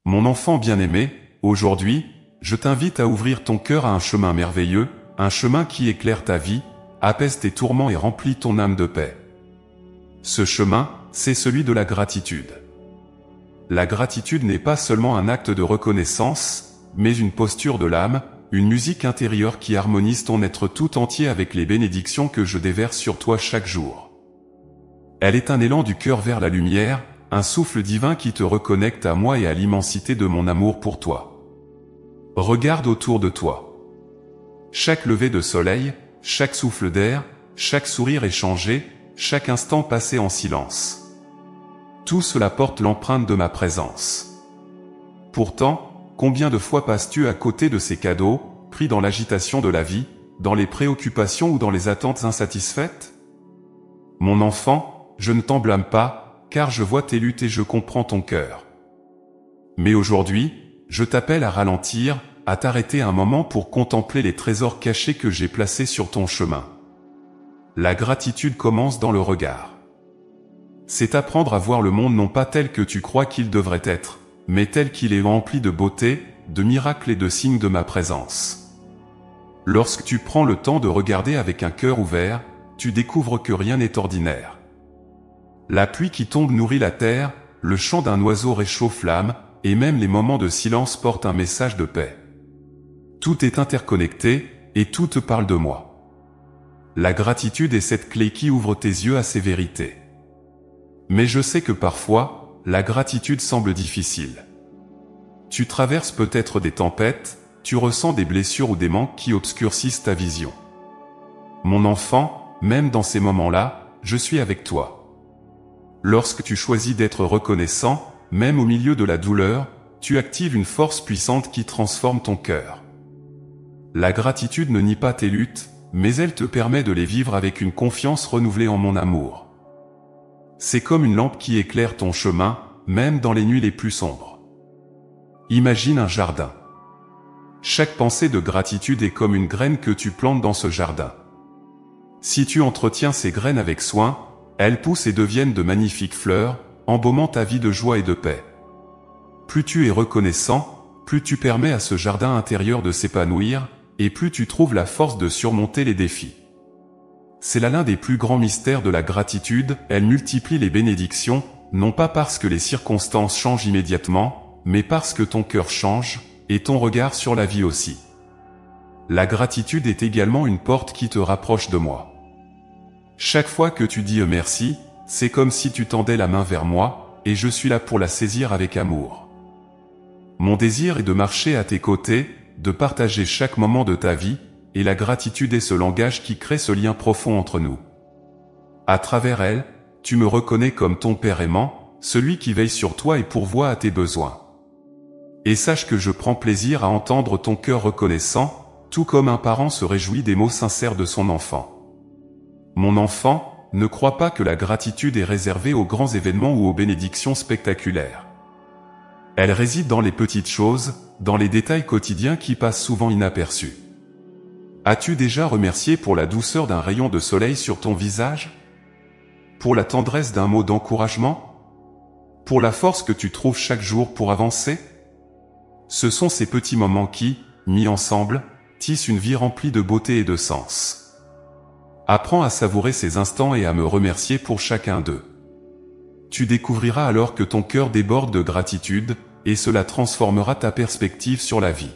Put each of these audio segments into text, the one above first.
Mon enfant bien-aimé, aujourd'hui, je t'invite à ouvrir ton cœur à un chemin merveilleux, un chemin qui éclaire ta vie, apaise tes tourments et remplit ton âme de paix. Ce chemin, c'est celui de la gratitude. La gratitude n'est pas seulement un acte de reconnaissance, mais une posture de l'âme, une musique intérieure qui harmonise ton être tout entier avec les bénédictions que je déverse sur toi chaque jour. Elle est un élan du cœur vers la lumière, un souffle divin qui te reconnecte à moi et à l'immensité de mon amour pour toi. Regarde autour de toi. Chaque lever de soleil, chaque souffle d'air, chaque sourire échangé, chaque instant passé en silence. Tout cela porte l'empreinte de ma présence. Pourtant, combien de fois passes-tu à côté de ces cadeaux, pris dans l'agitation de la vie, dans les préoccupations ou dans les attentes insatisfaites? Mon enfant, je ne t'en blâme pas, car je vois tes luttes et je comprends ton cœur. Mais aujourd'hui, je t'appelle à ralentir, à t'arrêter un moment pour contempler les trésors cachés que j'ai placés sur ton chemin. La gratitude commence dans le regard. C'est apprendre à voir le monde non pas tel que tu crois qu'il devrait être, mais tel qu'il est rempli de beauté, de miracles et de signes de ma présence. Lorsque tu prends le temps de regarder avec un cœur ouvert, tu découvres que rien n'est ordinaire. La pluie qui tombe nourrit la terre, le chant d'un oiseau réchauffe l'âme, et même les moments de silence portent un message de paix. Tout est interconnecté, et tout te parle de moi. La gratitude est cette clé qui ouvre tes yeux à ces vérités. Mais je sais que parfois, la gratitude semble difficile. Tu traverses peut-être des tempêtes, tu ressens des blessures ou des manques qui obscurcissent ta vision. Mon enfant, même dans ces moments-là, je suis avec toi. Lorsque tu choisis d'être reconnaissant, même au milieu de la douleur, tu actives une force puissante qui transforme ton cœur. La gratitude ne nie pas tes luttes, mais elle te permet de les vivre avec une confiance renouvelée en mon amour. C'est comme une lampe qui éclaire ton chemin, même dans les nuits les plus sombres. Imagine un jardin. Chaque pensée de gratitude est comme une graine que tu plantes dans ce jardin. Si tu entretiens ces graines avec soin, elles poussent et deviennent de magnifiques fleurs, embaumant ta vie de joie et de paix. Plus tu es reconnaissant, plus tu permets à ce jardin intérieur de s'épanouir, et plus tu trouves la force de surmonter les défis. C'est là l'un des plus grands mystères de la gratitude, elle multiplie les bénédictions, non pas parce que les circonstances changent immédiatement, mais parce que ton cœur change, et ton regard sur la vie aussi. La gratitude est également une porte qui te rapproche de moi. Chaque fois que tu dis merci, c'est comme si tu tendais la main vers moi, et je suis là pour la saisir avec amour. Mon désir est de marcher à tes côtés, de partager chaque moment de ta vie, et la gratitude est ce langage qui crée ce lien profond entre nous. À travers elle, tu me reconnais comme ton Père aimant, celui qui veille sur toi et pourvoit à tes besoins. Et sache que je prends plaisir à entendre ton cœur reconnaissant, tout comme un parent se réjouit des mots sincères de son enfant. Mon enfant, ne crois pas que la gratitude est réservée aux grands événements ou aux bénédictions spectaculaires. Elle réside dans les petites choses, dans les détails quotidiens qui passent souvent inaperçus. As-tu déjà remercié pour la douceur d'un rayon de soleil sur ton visage? Pour la tendresse d'un mot d'encouragement? Pour la force que tu trouves chaque jour pour avancer? Ce sont ces petits moments qui, mis ensemble, tissent une vie remplie de beauté et de sens. Apprends à savourer ces instants et à me remercier pour chacun d'eux. Tu découvriras alors que ton cœur déborde de gratitude, et cela transformera ta perspective sur la vie.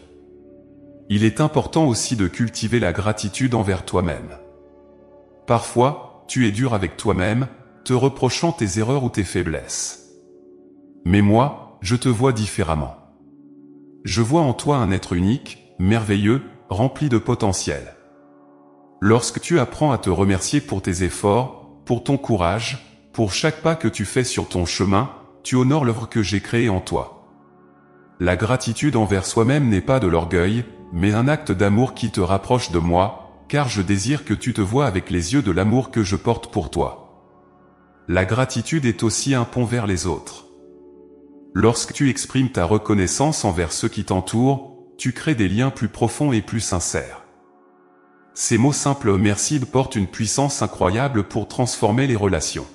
Il est important aussi de cultiver la gratitude envers toi-même. Parfois, tu es dur avec toi-même, te reprochant tes erreurs ou tes faiblesses. Mais moi, je te vois différemment. Je vois en toi un être unique, merveilleux, rempli de potentiel. Lorsque tu apprends à te remercier pour tes efforts, pour ton courage, pour chaque pas que tu fais sur ton chemin, tu honores l'œuvre que j'ai créée en toi. La gratitude envers soi-même n'est pas de l'orgueil, mais un acte d'amour qui te rapproche de moi, car je désire que tu te vois avec les yeux de l'amour que je porte pour toi. La gratitude est aussi un pont vers les autres. Lorsque tu exprimes ta reconnaissance envers ceux qui t'entourent, tu crées des liens plus profonds et plus sincères. Ces mots simples merci portent une puissance incroyable pour transformer les relations.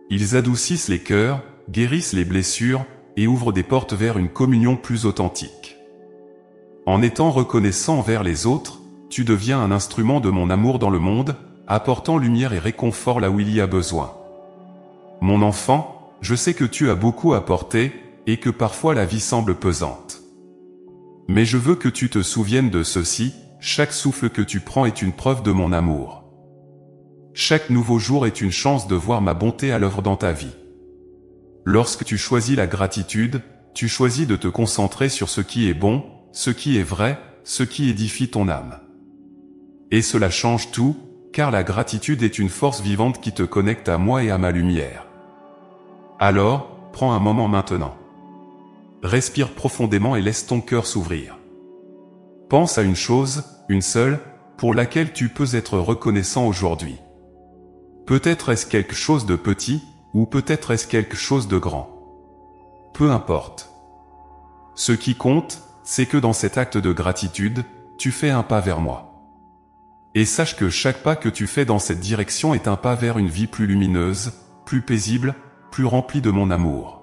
Ils adoucissent les cœurs, guérissent les blessures, et ouvre des portes vers une communion plus authentique. En étant reconnaissant envers les autres, tu deviens un instrument de mon amour dans le monde, apportant lumière et réconfort là où il y a besoin. Mon enfant, je sais que tu as beaucoup à porter, et que parfois la vie semble pesante. Mais je veux que tu te souviennes de ceci, chaque souffle que tu prends est une preuve de mon amour. Chaque nouveau jour est une chance de voir ma bonté à l'œuvre dans ta vie. Lorsque tu choisis la gratitude, tu choisis de te concentrer sur ce qui est bon, ce qui est vrai, ce qui édifie ton âme. Et cela change tout, car la gratitude est une force vivante qui te connecte à moi et à ma lumière. Alors, prends un moment maintenant. Respire profondément et laisse ton cœur s'ouvrir. Pense à une chose, une seule, pour laquelle tu peux être reconnaissant aujourd'hui. Peut-être est-ce quelque chose de petit, ou peut-être est-ce quelque chose de grand. Peu importe. Ce qui compte, c'est que dans cet acte de gratitude, tu fais un pas vers moi. Et sache que chaque pas que tu fais dans cette direction est un pas vers une vie plus lumineuse, plus paisible, plus remplie de mon amour.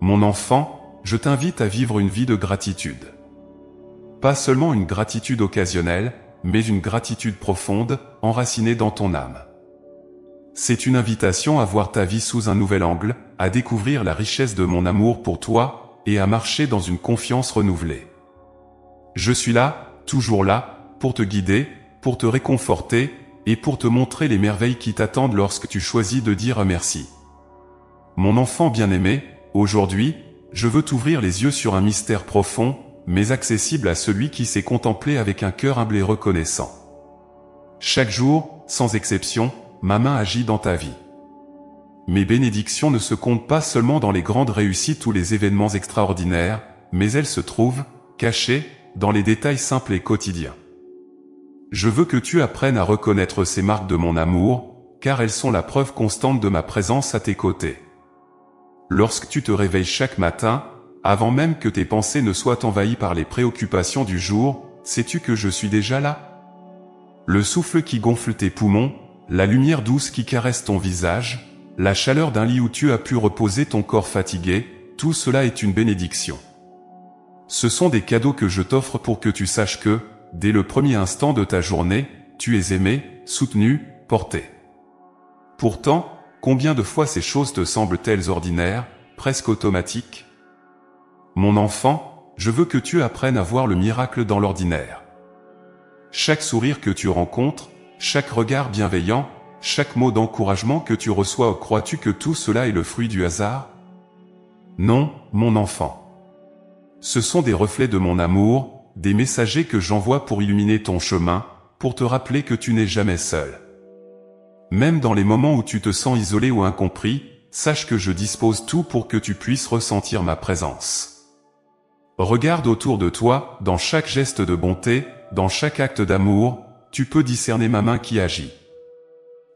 Mon enfant, je t'invite à vivre une vie de gratitude. Pas seulement une gratitude occasionnelle, mais une gratitude profonde, enracinée dans ton âme. C'est une invitation à voir ta vie sous un nouvel angle, à découvrir la richesse de mon amour pour toi, et à marcher dans une confiance renouvelée. Je suis là, toujours là, pour te guider, pour te réconforter, et pour te montrer les merveilles qui t'attendent lorsque tu choisis de dire merci. Mon enfant bien-aimé, aujourd'hui, je veux t'ouvrir les yeux sur un mystère profond, mais accessible à celui qui sait contempler avec un cœur humble et reconnaissant. Chaque jour, sans exception, ma main agit dans ta vie. Mes bénédictions ne se comptent pas seulement dans les grandes réussites ou les événements extraordinaires, mais elles se trouvent, cachées, dans les détails simples et quotidiens. Je veux que tu apprennes à reconnaître ces marques de mon amour, car elles sont la preuve constante de ma présence à tes côtés. Lorsque tu te réveilles chaque matin, avant même que tes pensées ne soient envahies par les préoccupations du jour, sais-tu que je suis déjà là? Le souffle qui gonfle tes poumons, la lumière douce qui caresse ton visage, la chaleur d'un lit où tu as pu reposer ton corps fatigué, tout cela est une bénédiction. Ce sont des cadeaux que je t'offre pour que tu saches que, dès le premier instant de ta journée, tu es aimé, soutenu, porté. Pourtant, combien de fois ces choses te semblent-elles ordinaires, presque automatiques? Mon enfant, je veux que tu apprennes à voir le miracle dans l'ordinaire. Chaque sourire que tu rencontres, chaque regard bienveillant, chaque mot d'encouragement que tu reçois, crois-tu que tout cela est le fruit du hasard? Non, mon enfant. Ce sont des reflets de mon amour, des messagers que j'envoie pour illuminer ton chemin, pour te rappeler que tu n'es jamais seul. Même dans les moments où tu te sens isolé ou incompris, sache que je dispose tout pour que tu puisses ressentir ma présence. Regarde autour de toi, dans chaque geste de bonté, dans chaque acte d'amour, tu peux discerner ma main qui agit.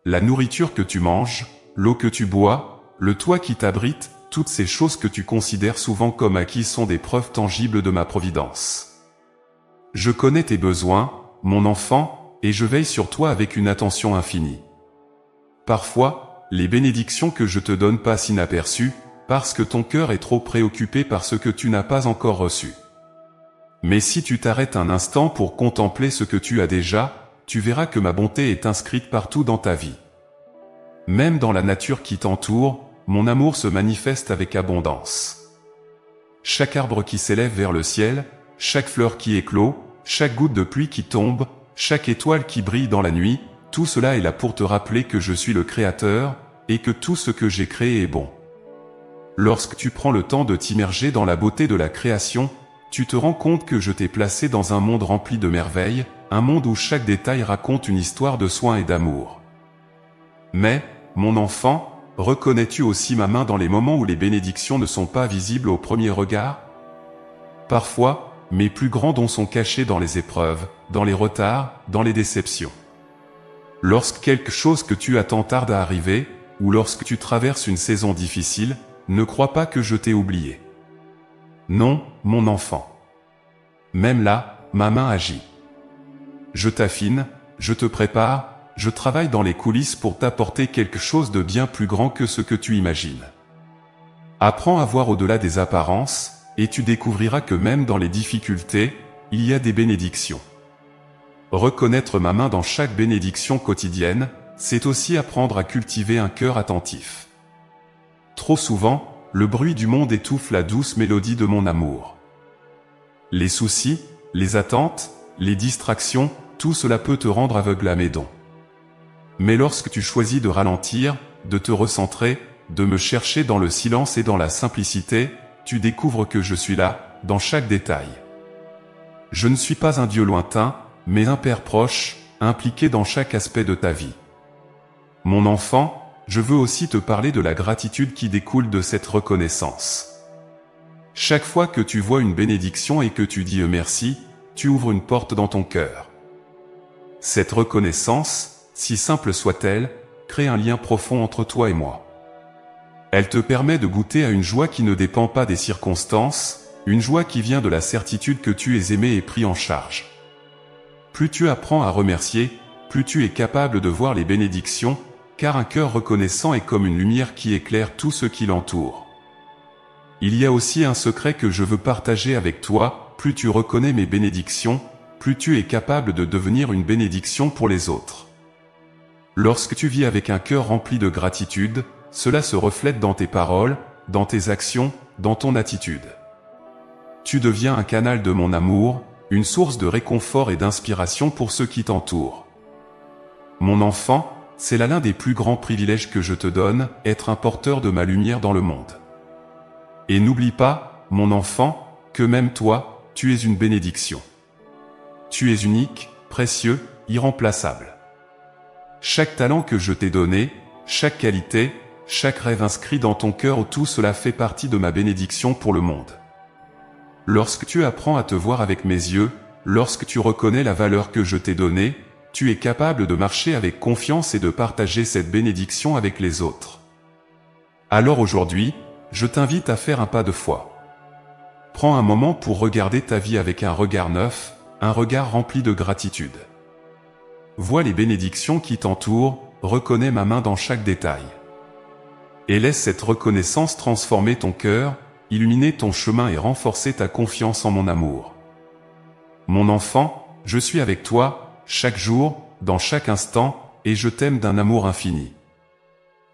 La nourriture que tu manges, l'eau que tu bois, le toit qui t'abrite, toutes ces choses que tu considères souvent comme acquises sont des preuves tangibles de ma providence. Je connais tes besoins, mon enfant, et je veille sur toi avec une attention infinie. Parfois, les bénédictions que je te donne passent inaperçues, parce que ton cœur est trop préoccupé par ce que tu n'as pas encore reçu. Mais si tu t'arrêtes un instant pour contempler ce que tu as déjà, tu verras que ma bonté est inscrite partout dans ta vie. Même dans la nature qui t'entoure, mon amour se manifeste avec abondance. Chaque arbre qui s'élève vers le ciel, chaque fleur qui éclot, chaque goutte de pluie qui tombe, chaque étoile qui brille dans la nuit, tout cela est là pour te rappeler que je suis le Créateur, et que tout ce que j'ai créé est bon. Lorsque tu prends le temps de t'immerger dans la beauté de la création, tu te rends compte que je t'ai placé dans un monde rempli de merveilles, un monde où chaque détail raconte une histoire de soin et d'amour. Mais, mon enfant, reconnais-tu aussi ma main dans les moments où les bénédictions ne sont pas visibles au premier regard? Parfois, mes plus grands dons sont cachés dans les épreuves, dans les retards, dans les déceptions. Lorsque quelque chose que tu attends tarde à arriver, ou lorsque tu traverses une saison difficile, ne crois pas que je t'ai oublié. Non, mon enfant. Même là, ma main agit. Je t'affine, je te prépare, je travaille dans les coulisses pour t'apporter quelque chose de bien plus grand que ce que tu imagines. Apprends à voir au-delà des apparences, et tu découvriras que même dans les difficultés, il y a des bénédictions. Reconnaître ma main dans chaque bénédiction quotidienne, c'est aussi apprendre à cultiver un cœur attentif. Trop souvent, le bruit du monde étouffe la douce mélodie de mon amour. Les soucis, les attentes, les distractions, tout cela peut te rendre aveugle à mes dons. Mais lorsque tu choisis de ralentir, de te recentrer, de me chercher dans le silence et dans la simplicité, tu découvres que je suis là, dans chaque détail. Je ne suis pas un Dieu lointain, mais un Père proche, impliqué dans chaque aspect de ta vie. Mon enfant, je veux aussi te parler de la gratitude qui découle de cette reconnaissance. Chaque fois que tu vois une bénédiction et que tu dis merci, tu ouvres une porte dans ton cœur. Cette reconnaissance, si simple soit-elle, crée un lien profond entre toi et moi. Elle te permet de goûter à une joie qui ne dépend pas des circonstances, une joie qui vient de la certitude que tu es aimé et pris en charge. Plus tu apprends à remercier, plus tu es capable de voir les bénédictions, car un cœur reconnaissant est comme une lumière qui éclaire tout ce qui l'entoure. Il y a aussi un secret que je veux partager avec toi, plus tu reconnais mes bénédictions, plus tu es capable de devenir une bénédiction pour les autres. Lorsque tu vis avec un cœur rempli de gratitude, cela se reflète dans tes paroles, dans tes actions, dans ton attitude. Tu deviens un canal de mon amour, une source de réconfort et d'inspiration pour ceux qui t'entourent. Mon enfant, c'est là l'un des plus grands privilèges que je te donne, être un porteur de ma lumière dans le monde. Et n'oublie pas, mon enfant, que même toi, tu es une bénédiction. Tu es unique, précieux, irremplaçable. Chaque talent que je t'ai donné, chaque qualité, chaque rêve inscrit dans ton cœur, tout cela fait partie de ma bénédiction pour le monde. Lorsque tu apprends à te voir avec mes yeux, lorsque tu reconnais la valeur que je t'ai donnée, tu es capable de marcher avec confiance et de partager cette bénédiction avec les autres. Alors aujourd'hui, je t'invite à faire un pas de foi. Prends un moment pour regarder ta vie avec un regard neuf, un regard rempli de gratitude. Vois les bénédictions qui t'entourent, reconnais ma main dans chaque détail. Et laisse cette reconnaissance transformer ton cœur, illuminer ton chemin et renforcer ta confiance en mon amour. Mon enfant, je suis avec toi, chaque jour, dans chaque instant, et je t'aime d'un amour infini.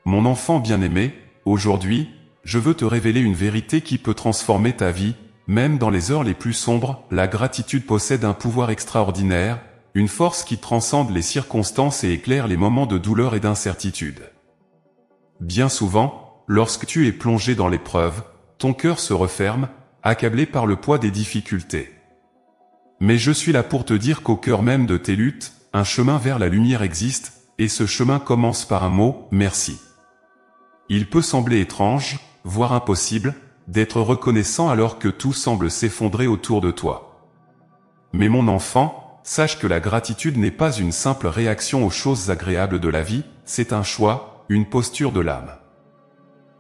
Mon enfant bien-aimé, aujourd'hui, je veux te révéler une vérité qui peut transformer ta vie, même dans les heures les plus sombres. La gratitude possède un pouvoir extraordinaire, une force qui transcende les circonstances et éclaire les moments de douleur et d'incertitude. Bien souvent, lorsque tu es plongé dans l'épreuve, ton cœur se referme, accablé par le poids des difficultés. Mais je suis là pour te dire qu'au cœur même de tes luttes, un chemin vers la lumière existe, et ce chemin commence par un mot, merci. Il peut sembler étrange, voire impossible, d'être reconnaissant alors que tout semble s'effondrer autour de toi. Mais mon enfant, sache que la gratitude n'est pas une simple réaction aux choses agréables de la vie, c'est un choix, une posture de l'âme.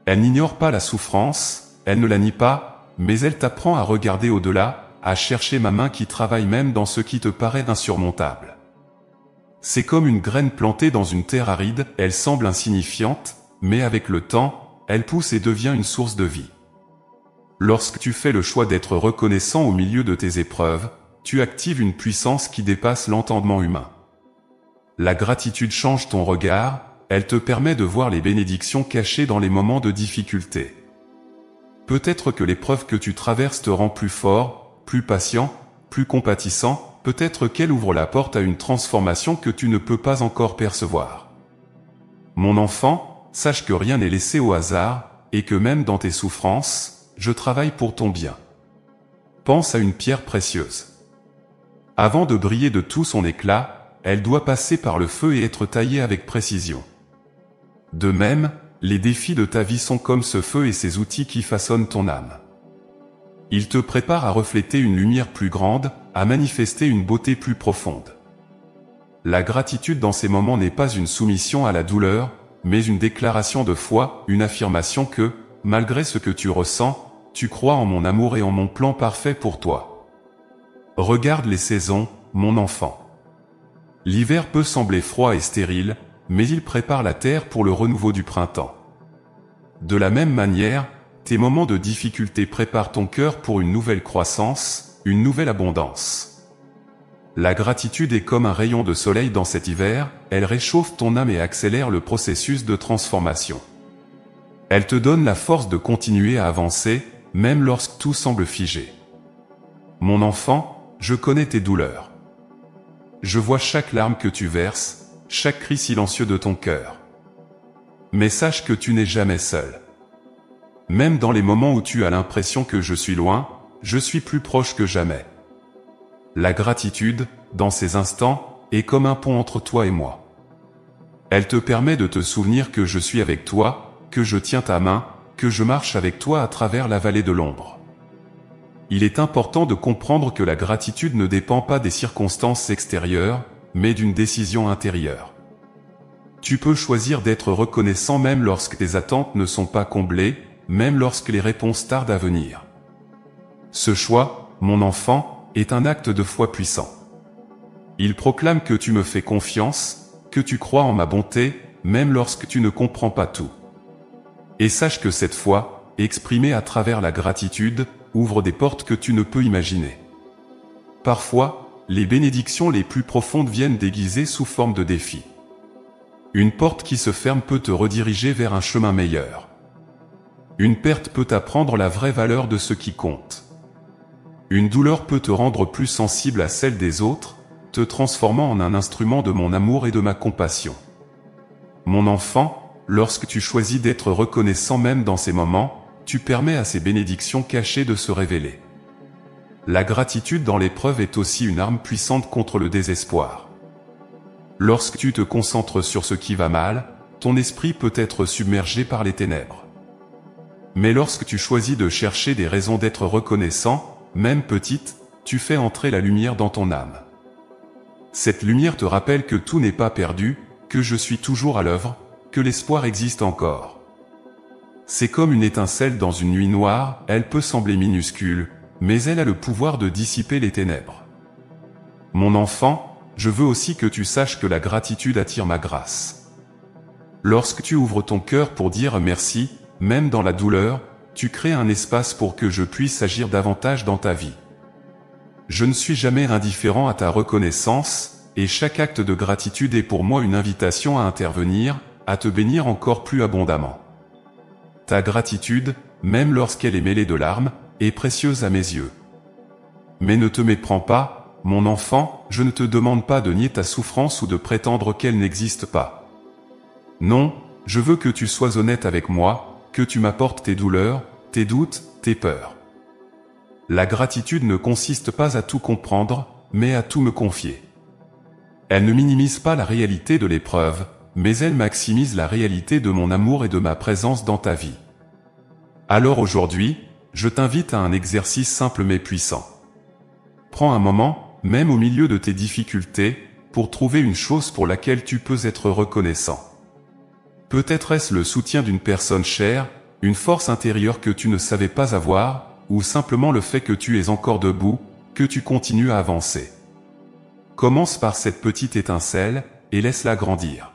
Elle n'ignore pas la souffrance, elle ne la nie pas, mais elle t'apprend à regarder au-delà, à chercher ma main qui travaille même dans ce qui te paraît insurmontable. C'est comme une graine plantée dans une terre aride, elle semble insignifiante, mais avec le temps, elle pousse et devient une source de vie. Lorsque tu fais le choix d'être reconnaissant au milieu de tes épreuves, tu actives une puissance qui dépasse l'entendement humain. La gratitude change ton regard, elle te permet de voir les bénédictions cachées dans les moments de difficulté. Peut-être que l'épreuve que tu traverses te rend plus fort, plus patient, plus compatissant, peut-être qu'elle ouvre la porte à une transformation que tu ne peux pas encore percevoir. Mon enfant, sache que rien n'est laissé au hasard, et que même dans tes souffrances, je travaille pour ton bien. Pense à une pierre précieuse. Avant de briller de tout son éclat, elle doit passer par le feu et être taillée avec précision. De même, les défis de ta vie sont comme ce feu et ces outils qui façonnent ton âme. Ils te préparent à refléter une lumière plus grande, à manifester une beauté plus profonde. La gratitude dans ces moments n'est pas une soumission à la douleur, mais une déclaration de foi, une affirmation que, malgré ce que tu ressens, tu crois en mon amour et en mon plan parfait pour toi. Regarde les saisons, mon enfant. L'hiver peut sembler froid et stérile, mais il prépare la terre pour le renouveau du printemps. De la même manière, tes moments de difficulté préparent ton cœur pour une nouvelle croissance, une nouvelle abondance. La gratitude est comme un rayon de soleil dans cet hiver, elle réchauffe ton âme et accélère le processus de transformation. Elle te donne la force de continuer à avancer, même lorsque tout semble figé. Mon enfant, je connais tes douleurs. Je vois chaque larme que tu verses, chaque cri silencieux de ton cœur. Mais sache que tu n'es jamais seul. Même dans les moments où tu as l'impression que je suis loin, je suis plus proche que jamais. La gratitude, dans ces instants, est comme un pont entre toi et moi. Elle te permet de te souvenir que je suis avec toi, que je tiens ta main, que je marche avec toi à travers la vallée de l'ombre. Il est important de comprendre que la gratitude ne dépend pas des circonstances extérieures, mais d'une décision intérieure. Tu peux choisir d'être reconnaissant même lorsque tes attentes ne sont pas comblées, même lorsque les réponses tardent à venir. Ce choix, mon enfant, est un acte de foi puissant. Il proclame que tu me fais confiance, que tu crois en ma bonté, même lorsque tu ne comprends pas tout. Et sache que cette foi, exprimée à travers la gratitude, ouvre des portes que tu ne peux imaginer. Parfois, les bénédictions les plus profondes viennent déguisées sous forme de défis. Une porte qui se ferme peut te rediriger vers un chemin meilleur. Une perte peut t'apprendre la vraie valeur de ce qui compte. Une douleur peut te rendre plus sensible à celle des autres, te transformant en un instrument de mon amour et de ma compassion. Mon enfant, lorsque tu choisis d'être reconnaissant même dans ces moments, tu permets à ces bénédictions cachées de se révéler. La gratitude dans l'épreuve est aussi une arme puissante contre le désespoir. Lorsque tu te concentres sur ce qui va mal, ton esprit peut être submergé par les ténèbres. Mais lorsque tu choisis de chercher des raisons d'être reconnaissant, même petites, tu fais entrer la lumière dans ton âme. Cette lumière te rappelle que tout n'est pas perdu, que je suis toujours à l'œuvre, que l'espoir existe encore. C'est comme une étincelle dans une nuit noire, elle peut sembler minuscule, mais elle a le pouvoir de dissiper les ténèbres. Mon enfant, je veux aussi que tu saches que la gratitude attire ma grâce. Lorsque tu ouvres ton cœur pour dire merci, même dans la douleur, tu crées un espace pour que je puisse agir davantage dans ta vie. Je ne suis jamais indifférent à ta reconnaissance, et chaque acte de gratitude est pour moi une invitation à intervenir, à te bénir encore plus abondamment. Ta gratitude, même lorsqu'elle est mêlée de larmes, est précieuse à mes yeux. Mais ne te méprends pas, mon enfant, je ne te demande pas de nier ta souffrance ou de prétendre qu'elle n'existe pas. Non, je veux que tu sois honnête avec moi, que tu m'apportes tes douleurs, tes doutes, tes peurs. La gratitude ne consiste pas à tout comprendre, mais à tout me confier. Elle ne minimise pas la réalité de l'épreuve, mais elle maximise la réalité de mon amour et de ma présence dans ta vie. Alors aujourd'hui, je t'invite à un exercice simple mais puissant. Prends un moment, même au milieu de tes difficultés, pour trouver une chose pour laquelle tu peux être reconnaissant. Peut-être est-ce le soutien d'une personne chère, une force intérieure que tu ne savais pas avoir, ou simplement le fait que tu es encore debout, que tu continues à avancer. Commence par cette petite étincelle, et laisse-la grandir.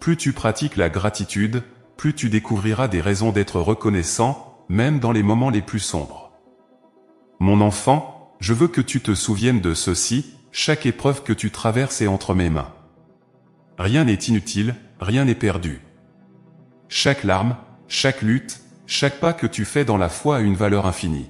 Plus tu pratiques la gratitude, plus tu découvriras des raisons d'être reconnaissant, même dans les moments les plus sombres. Mon enfant, je veux que tu te souviennes de ceci, chaque épreuve que tu traverses est entre mes mains. Rien n'est inutile, rien n'est perdu. Chaque larme, chaque lutte, chaque pas que tu fais dans la foi a une valeur infinie.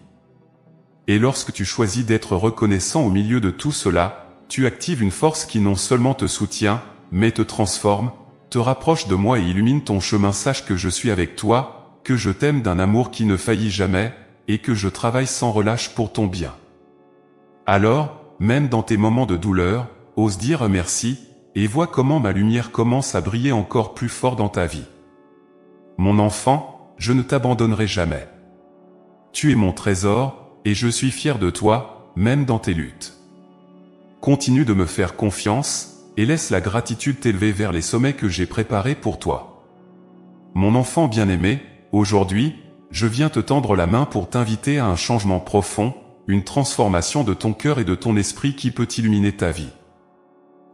Et lorsque tu choisis d'être reconnaissant au milieu de tout cela, tu actives une force qui non seulement te soutient, mais te transforme, te rapproche de moi et illumine ton chemin. Sache que je suis avec toi, que je t'aime d'un amour qui ne faillit jamais, et que je travaille sans relâche pour ton bien. Alors, même dans tes moments de douleur, ose dire merci, et vois comment ma lumière commence à briller encore plus fort dans ta vie. Mon enfant, je ne t'abandonnerai jamais. Tu es mon trésor, et je suis fier de toi, même dans tes luttes. Continue de me faire confiance, et laisse la gratitude t'élever vers les sommets que j'ai préparés pour toi. Mon enfant bien-aimé, aujourd'hui, je viens te tendre la main pour t'inviter à un changement profond, une transformation de ton cœur et de ton esprit qui peut illuminer ta vie.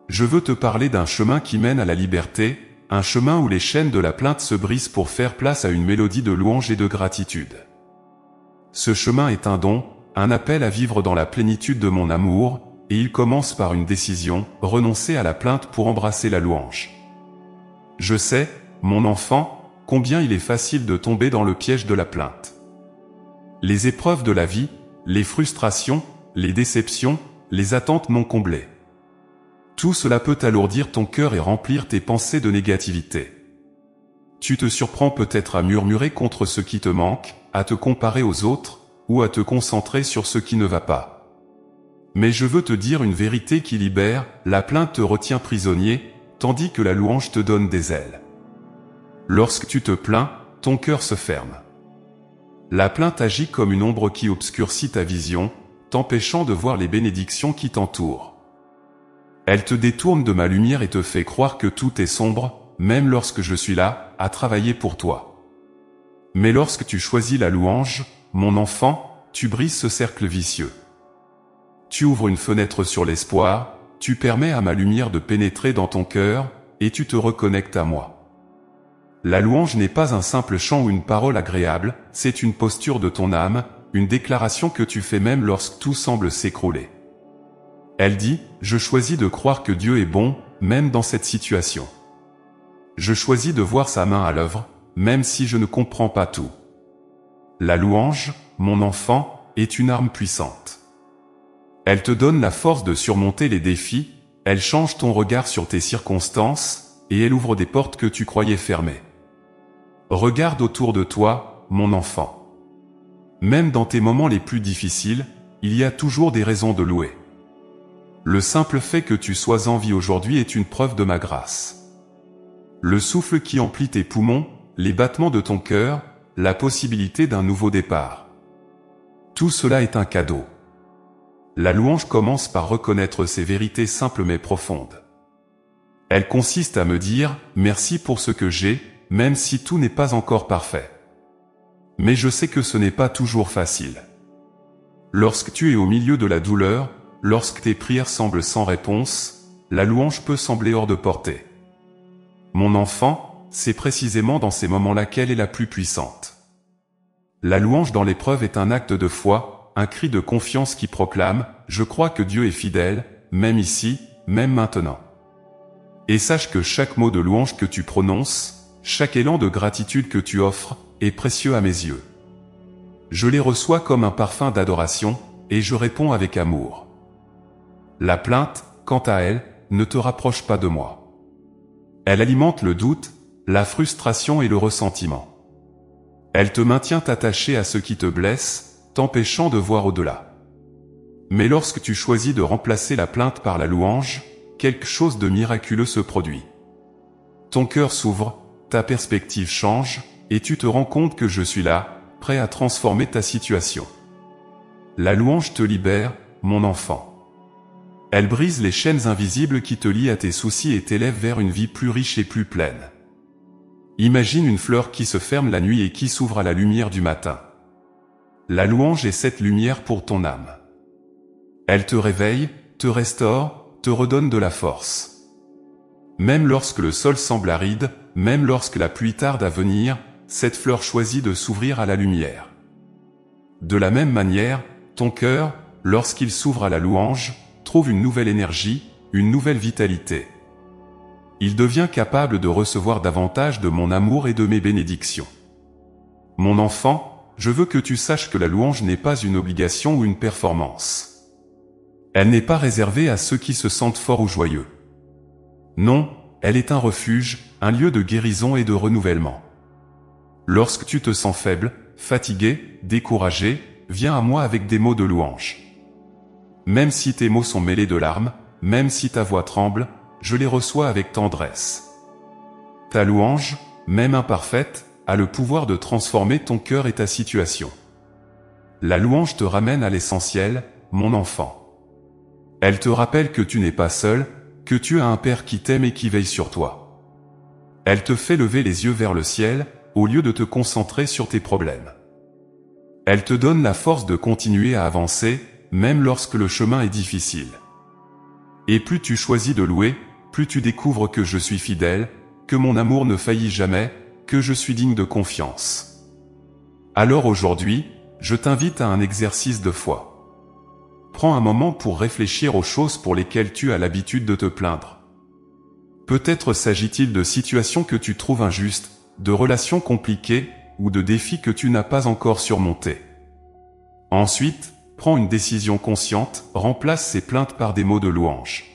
Je veux te parler d'un chemin qui mène à la liberté, un chemin où les chaînes de la plainte se brisent pour faire place à une mélodie de louange et de gratitude. Ce chemin est un don, un appel à vivre dans la plénitude de mon amour, et il commence par une décision, renoncer à la plainte pour embrasser la louange. Je sais, mon enfant, combien il est facile de tomber dans le piège de la plainte. Les épreuves de la vie, les frustrations, les déceptions, les attentes non comblées. Tout cela peut alourdir ton cœur et remplir tes pensées de négativité. Tu te surprends peut-être à murmurer contre ce qui te manque, à te comparer aux autres, ou à te concentrer sur ce qui ne va pas. Mais je veux te dire une vérité qui libère, la plainte te retient prisonnier, tandis que la louange te donne des ailes. Lorsque tu te plains, ton cœur se ferme. La plainte agit comme une ombre qui obscurcit ta vision, t'empêchant de voir les bénédictions qui t'entourent. Elle te détourne de ma lumière et te fait croire que tout est sombre, même lorsque je suis là, à travailler pour toi. Mais lorsque tu choisis la louange, mon enfant, tu brises ce cercle vicieux. Tu ouvres une fenêtre sur l'espoir, tu permets à ma lumière de pénétrer dans ton cœur, et tu te reconnectes à moi. La louange n'est pas un simple chant ou une parole agréable, c'est une posture de ton âme, une déclaration que tu fais même lorsque tout semble s'écrouler. Elle dit, je choisis de croire que Dieu est bon, même dans cette situation. Je choisis de voir sa main à l'œuvre, même si je ne comprends pas tout. La louange, mon enfant, est une arme puissante. Elle te donne la force de surmonter les défis, elle change ton regard sur tes circonstances, et elle ouvre des portes que tu croyais fermées. Regarde autour de toi, mon enfant. Même dans tes moments les plus difficiles, il y a toujours des raisons de louer. Le simple fait que tu sois en vie aujourd'hui est une preuve de ma grâce. Le souffle qui emplit tes poumons, les battements de ton cœur, la possibilité d'un nouveau départ. Tout cela est un cadeau. La louange commence par reconnaître ces vérités simples mais profondes. Elle consiste à me dire « merci pour ce que j'ai », même si tout n'est pas encore parfait. Mais je sais que ce n'est pas toujours facile. Lorsque tu es au milieu de la douleur, lorsque tes prières semblent sans réponse, la louange peut sembler hors de portée. Mon enfant, c'est précisément dans ces moments-là qu'elle est la plus puissante. La louange dans l'épreuve est un acte de foi, un cri de confiance qui proclame « Je crois que Dieu est fidèle, même ici, même maintenant ». Et sache que chaque mot de louange que tu prononces, chaque élan de gratitude que tu offres, est précieux à mes yeux. Je les reçois comme un parfum d'adoration, et je réponds avec amour. La plainte, quant à elle, ne te rapproche pas de moi. Elle alimente le doute, la frustration et le ressentiment. Elle te maintient attaché à ce qui te blesse, t'empêchant de voir au-delà. Mais lorsque tu choisis de remplacer la plainte par la louange, quelque chose de miraculeux se produit. Ton cœur s'ouvre, ta perspective change, et tu te rends compte que je suis là, prêt à transformer ta situation. La louange te libère, mon enfant. Elle brise les chaînes invisibles qui te lient à tes soucis et t'élève vers une vie plus riche et plus pleine. Imagine une fleur qui se ferme la nuit et qui s'ouvre à la lumière du matin. La louange est cette lumière pour ton âme. Elle te réveille, te restaure, te redonne de la force. Même lorsque le sol semble aride, même lorsque la pluie tarde à venir, cette fleur choisit de s'ouvrir à la lumière. De la même manière, ton cœur, lorsqu'il s'ouvre à la louange, trouve une nouvelle énergie, une nouvelle vitalité. Il devient capable de recevoir davantage de mon amour et de mes bénédictions. Mon enfant, je veux que tu saches que la louange n'est pas une obligation ou une performance. Elle n'est pas réservée à ceux qui se sentent forts ou joyeux. Non, elle est un refuge, un lieu de guérison et de renouvellement. Lorsque tu te sens faible, fatigué, découragé, viens à moi avec des mots de louange. Même si tes mots sont mêlés de larmes, même si ta voix tremble, je les reçois avec tendresse. Ta louange, même imparfaite, a le pouvoir de transformer ton cœur et ta situation. La louange te ramène à l'essentiel, mon enfant. Elle te rappelle que tu n'es pas seul, que tu as un Père qui t'aime et qui veille sur toi. Elle te fait lever les yeux vers le ciel, au lieu de te concentrer sur tes problèmes. Elle te donne la force de continuer à avancer, même lorsque le chemin est difficile. Et plus tu choisis de louer, plus tu découvres que je suis fidèle, que mon amour ne faillit jamais, que je suis digne de confiance. Alors aujourd'hui, je t'invite à un exercice de foi. Prends un moment pour réfléchir aux choses pour lesquelles tu as l'habitude de te plaindre. Peut-être s'agit-il de situations que tu trouves injustes, de relations compliquées, ou de défis que tu n'as pas encore surmontés. Ensuite, prends une décision consciente, remplace ces plaintes par des mots de louange.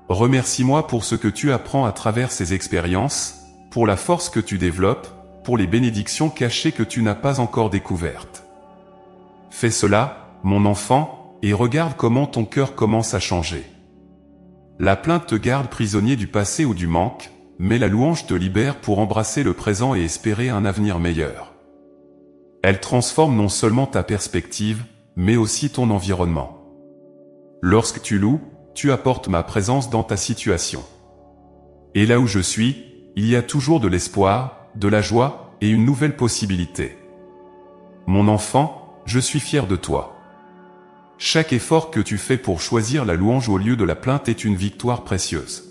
Remercie-moi pour ce que tu apprends à travers ces expériences, pour la force que tu développes, pour les bénédictions cachées que tu n'as pas encore découvertes. Fais cela, mon enfant, et regarde comment ton cœur commence à changer. La plainte te garde prisonnier du passé ou du manque, mais la louange te libère pour embrasser le présent et espérer un avenir meilleur. Elle transforme non seulement ta perspective, mais aussi ton environnement. Lorsque tu loues, tu apportes ma présence dans ta situation. Et là où je suis, il y a toujours de l'espoir, de la joie et une nouvelle possibilité. Mon enfant, je suis fier de toi. Chaque effort que tu fais pour choisir la louange au lieu de la plainte est une victoire précieuse.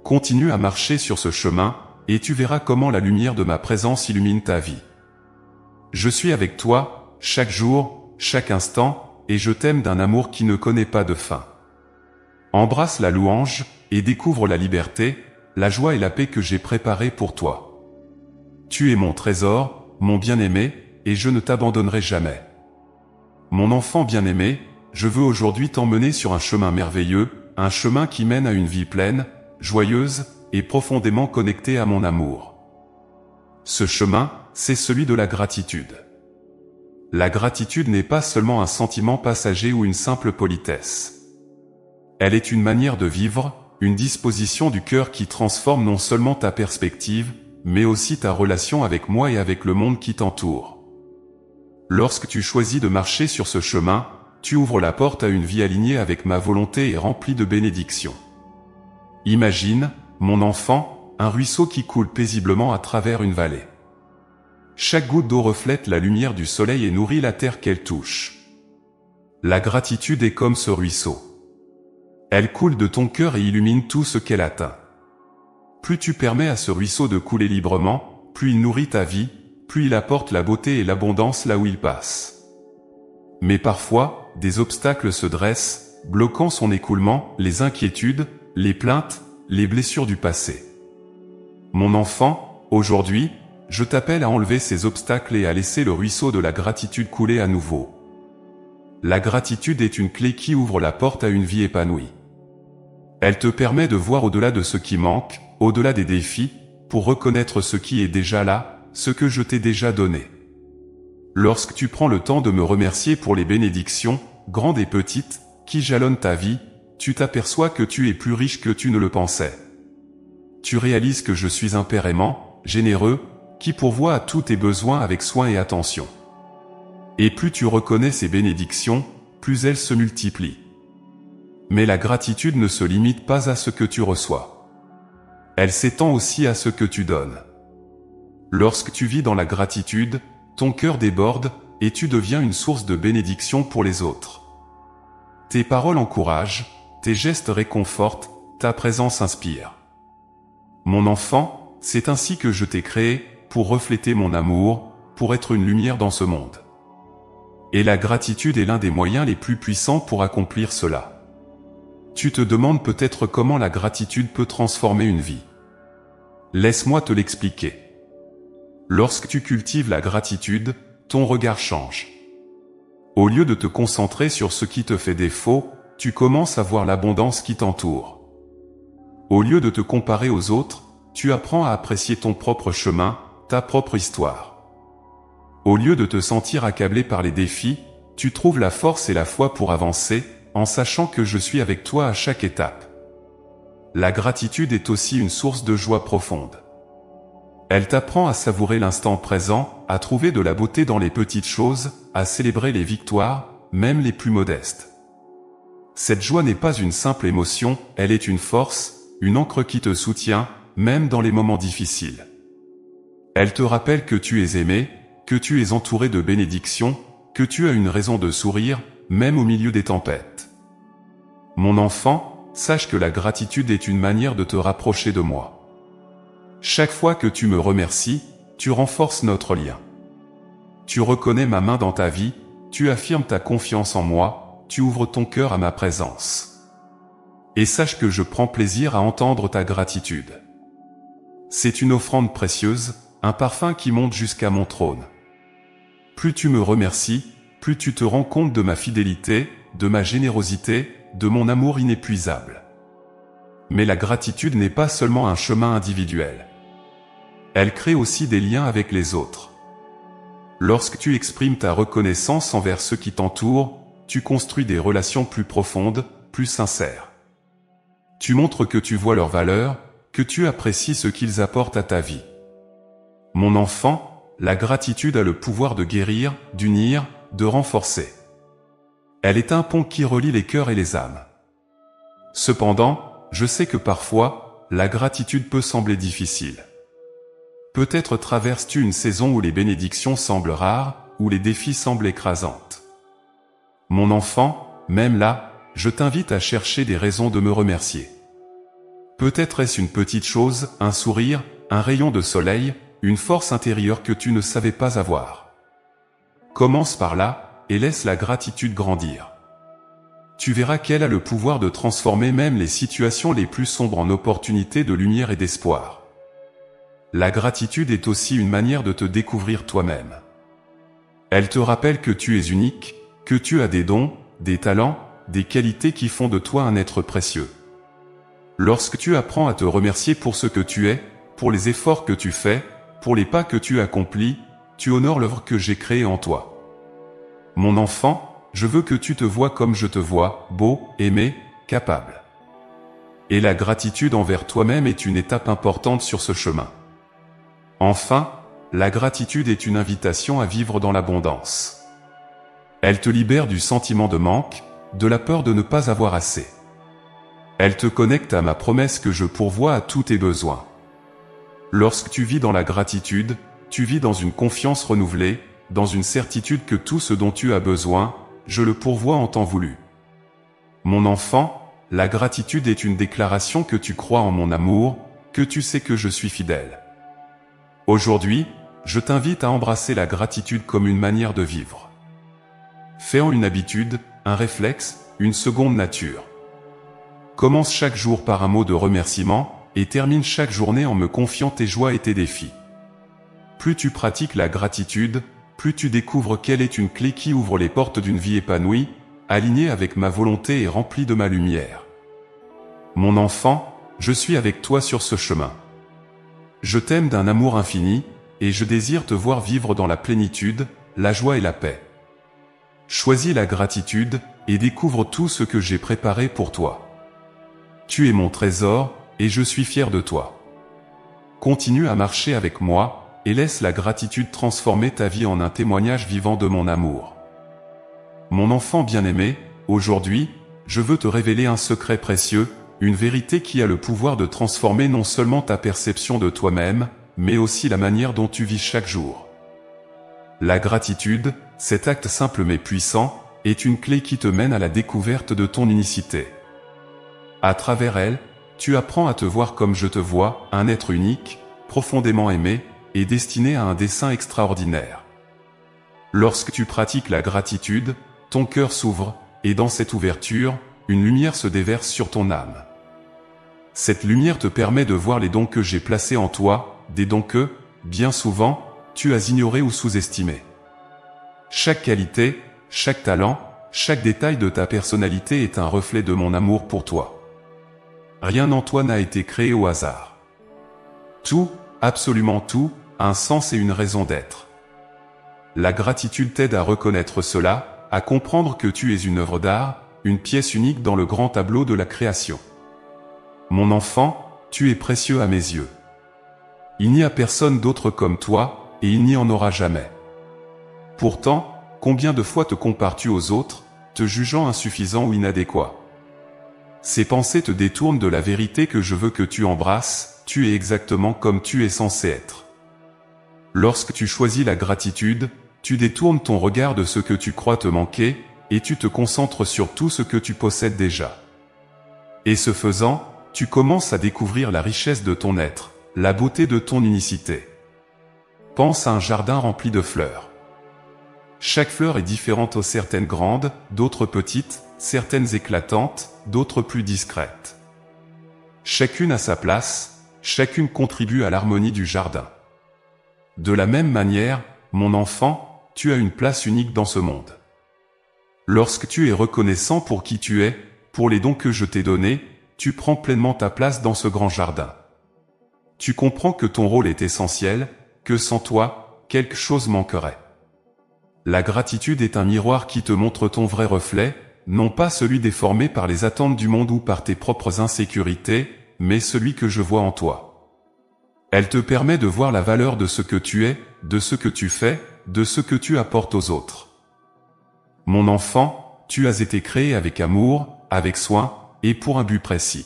Continue à marcher sur ce chemin, et tu verras comment la lumière de ma présence illumine ta vie. Je suis avec toi, chaque jour, chaque instant, et je t'aime d'un amour qui ne connaît pas de fin. Embrasse la louange, et découvre la liberté, la joie et la paix que j'ai préparées pour toi. Tu es mon trésor, mon bien-aimé, et je ne t'abandonnerai jamais. Mon enfant bien-aimé, je veux aujourd'hui t'emmener sur un chemin merveilleux, un chemin qui mène à une vie pleine, joyeuse, et profondément connectée à mon amour. Ce chemin, c'est celui de la gratitude. La gratitude n'est pas seulement un sentiment passager ou une simple politesse. Elle est une manière de vivre, une disposition du cœur qui transforme non seulement ta perspective, mais aussi ta relation avec moi et avec le monde qui t'entoure. Lorsque tu choisis de marcher sur ce chemin, tu ouvres la porte à une vie alignée avec ma volonté et remplie de bénédictions. Imagine, mon enfant, un ruisseau qui coule paisiblement à travers une vallée. Chaque goutte d'eau reflète la lumière du soleil et nourrit la terre qu'elle touche. La gratitude est comme ce ruisseau. Elle coule de ton cœur et illumine tout ce qu'elle atteint. Plus tu permets à ce ruisseau de couler librement, plus il nourrit ta vie, plus il apporte la beauté et l'abondance là où il passe. Mais parfois, des obstacles se dressent, bloquant son écoulement, les inquiétudes, les plaintes, les blessures du passé. Mon enfant, aujourd'hui, je t'appelle à enlever ces obstacles et à laisser le ruisseau de la gratitude couler à nouveau. La gratitude est une clé qui ouvre la porte à une vie épanouie. Elle te permet de voir au-delà de ce qui manque, au-delà des défis, pour reconnaître ce qui est déjà là, ce que je t'ai déjà donné. Lorsque tu prends le temps de me remercier pour les bénédictions, grandes et petites, qui jalonnent ta vie, tu t'aperçois que tu es plus riche que tu ne le pensais. Tu réalises que je suis un Père aimant, généreux, qui pourvoit à tous tes besoins avec soin et attention. Et plus tu reconnais ces bénédictions, plus elles se multiplient. Mais la gratitude ne se limite pas à ce que tu reçois. Elle s'étend aussi à ce que tu donnes. Lorsque tu vis dans la gratitude, ton cœur déborde, et tu deviens une source de bénédiction pour les autres. Tes paroles encouragent, tes gestes réconfortent, ta présence inspire. Mon enfant, c'est ainsi que je t'ai créé, pour refléter mon amour, pour être une lumière dans ce monde. Et la gratitude est l'un des moyens les plus puissants pour accomplir cela. Tu te demandes peut-être comment la gratitude peut transformer une vie. Laisse-moi te l'expliquer. Lorsque tu cultives la gratitude, ton regard change. Au lieu de te concentrer sur ce qui te fait défaut, tu commences à voir l'abondance qui t'entoure. Au lieu de te comparer aux autres, tu apprends à apprécier ton propre chemin, ta propre histoire. Au lieu de te sentir accablé par les défis, tu trouves la force et la foi pour avancer, en sachant que je suis avec toi à chaque étape. La gratitude est aussi une source de joie profonde. Elle t'apprend à savourer l'instant présent, à trouver de la beauté dans les petites choses, à célébrer les victoires, même les plus modestes. Cette joie n'est pas une simple émotion, elle est une force, une ancre qui te soutient, même dans les moments difficiles. Elle te rappelle que tu es aimé, que tu es entouré de bénédictions, que tu as une raison de sourire, même au milieu des tempêtes. Mon enfant, sache que la gratitude est une manière de te rapprocher de moi. Chaque fois que tu me remercies, tu renforces notre lien. Tu reconnais ma main dans ta vie, tu affirmes ta confiance en moi, tu ouvres ton cœur à ma présence. Et sache que je prends plaisir à entendre ta gratitude. C'est une offrande précieuse, un parfum qui monte jusqu'à mon trône. Plus tu me remercies, plus tu te rends compte de ma fidélité, de ma générosité, de mon amour inépuisable. Mais la gratitude n'est pas seulement un chemin individuel. Elle crée aussi des liens avec les autres. Lorsque tu exprimes ta reconnaissance envers ceux qui t'entourent, tu construis des relations plus profondes, plus sincères. Tu montres que tu vois leur valeur, que tu apprécies ce qu'ils apportent à ta vie. Mon enfant, la gratitude a le pouvoir de guérir, d'unir, de renforcer. Elle est un pont qui relie les cœurs et les âmes. Cependant, je sais que parfois, la gratitude peut sembler difficile. Peut-être traverses-tu une saison où les bénédictions semblent rares, où les défis semblent écrasantes. Mon enfant, même là, je t'invite à chercher des raisons de me remercier. Peut-être est-ce une petite chose, un sourire, un rayon de soleil, une force intérieure que tu ne savais pas avoir. Commence par là, et laisse la gratitude grandir. Tu verras qu'elle a le pouvoir de transformer même les situations les plus sombres en opportunités de lumière et d'espoir. La gratitude est aussi une manière de te découvrir toi-même. Elle te rappelle que tu es unique, que tu as des dons, des talents, des qualités qui font de toi un être précieux. Lorsque tu apprends à te remercier pour ce que tu es, pour les efforts que tu fais, pour les pas que tu accomplis, tu honores l'œuvre que j'ai créée en toi. Mon enfant, je veux que tu te vois comme je te vois, beau, aimé, capable. Et la gratitude envers toi-même est une étape importante sur ce chemin. Enfin, la gratitude est une invitation à vivre dans l'abondance. Elle te libère du sentiment de manque, de la peur de ne pas avoir assez. Elle te connecte à ma promesse que je pourvois à tous tes besoins. Lorsque tu vis dans la gratitude, tu vis dans une confiance renouvelée, dans une certitude que tout ce dont tu as besoin, je le pourvois en temps voulu. Mon enfant, la gratitude est une déclaration que tu crois en mon amour, que tu sais que je suis fidèle. Aujourd'hui, je t'invite à embrasser la gratitude comme une manière de vivre. Fais-en une habitude, un réflexe, une seconde nature. Commence chaque jour par un mot de remerciement, et termine chaque journée en me confiant tes joies et tes défis. Plus tu pratiques la gratitude, plus tu découvres qu'elle est une clé qui ouvre les portes d'une vie épanouie, alignée avec ma volonté et remplie de ma lumière. Mon enfant, je suis avec toi sur ce chemin. Je t'aime d'un amour infini, et je désire te voir vivre dans la plénitude, la joie et la paix. Choisis la gratitude, et découvre tout ce que j'ai préparé pour toi. Tu es mon trésor, et je suis fier de toi. Continue à marcher avec moi, et laisse la gratitude transformer ta vie en un témoignage vivant de mon amour. Mon enfant bien-aimé, aujourd'hui, je veux te révéler un secret précieux, une vérité qui a le pouvoir de transformer non seulement ta perception de toi-même, mais aussi la manière dont tu vis chaque jour. La gratitude, cet acte simple mais puissant, est une clé qui te mène à la découverte de ton unicité. À travers elle, tu apprends à te voir comme je te vois, un être unique, profondément aimé, et destiné à un dessein extraordinaire. Lorsque tu pratiques la gratitude, ton cœur s'ouvre, et dans cette ouverture, une lumière se déverse sur ton âme. Cette lumière te permet de voir les dons que j'ai placés en toi, des dons que, bien souvent, tu as ignorés ou sous-estimés. Chaque qualité, chaque talent, chaque détail de ta personnalité est un reflet de mon amour pour toi. Rien en toi n'a été créé au hasard. Tout, absolument tout, a un sens et une raison d'être. La gratitude t'aide à reconnaître cela, à comprendre que tu es une œuvre d'art, une pièce unique dans le grand tableau de la création. Mon enfant, tu es précieux à mes yeux. Il n'y a personne d'autre comme toi, et il n'y en aura jamais. Pourtant, combien de fois te compares-tu aux autres, te jugeant insuffisant ou inadéquat? Ces pensées te détournent de la vérité que je veux que tu embrasses, tu es exactement comme tu es censé être. Lorsque tu choisis la gratitude, tu détournes ton regard de ce que tu crois te manquer, et tu te concentres sur tout ce que tu possèdes déjà. Et ce faisant, tu commences à découvrir la richesse de ton être, la beauté de ton unicité. Pense à un jardin rempli de fleurs. Chaque fleur est différente, certaines grandes, d'autres petites, certaines éclatantes, d'autres plus discrètes. Chacune a sa place, chacune contribue à l'harmonie du jardin. De la même manière, mon enfant, tu as une place unique dans ce monde. Lorsque tu es reconnaissant pour qui tu es, pour les dons que je t'ai donnés, tu prends pleinement ta place dans ce grand jardin. Tu comprends que ton rôle est essentiel, que sans toi, quelque chose manquerait. La gratitude est un miroir qui te montre ton vrai reflet, non pas celui déformé par les attentes du monde ou par tes propres insécurités, mais celui que je vois en toi. Elle te permet de voir la valeur de ce que tu es, de ce que tu fais, de ce que tu apportes aux autres. Mon enfant, tu as été créé avec amour, avec soin, et pour un but précis.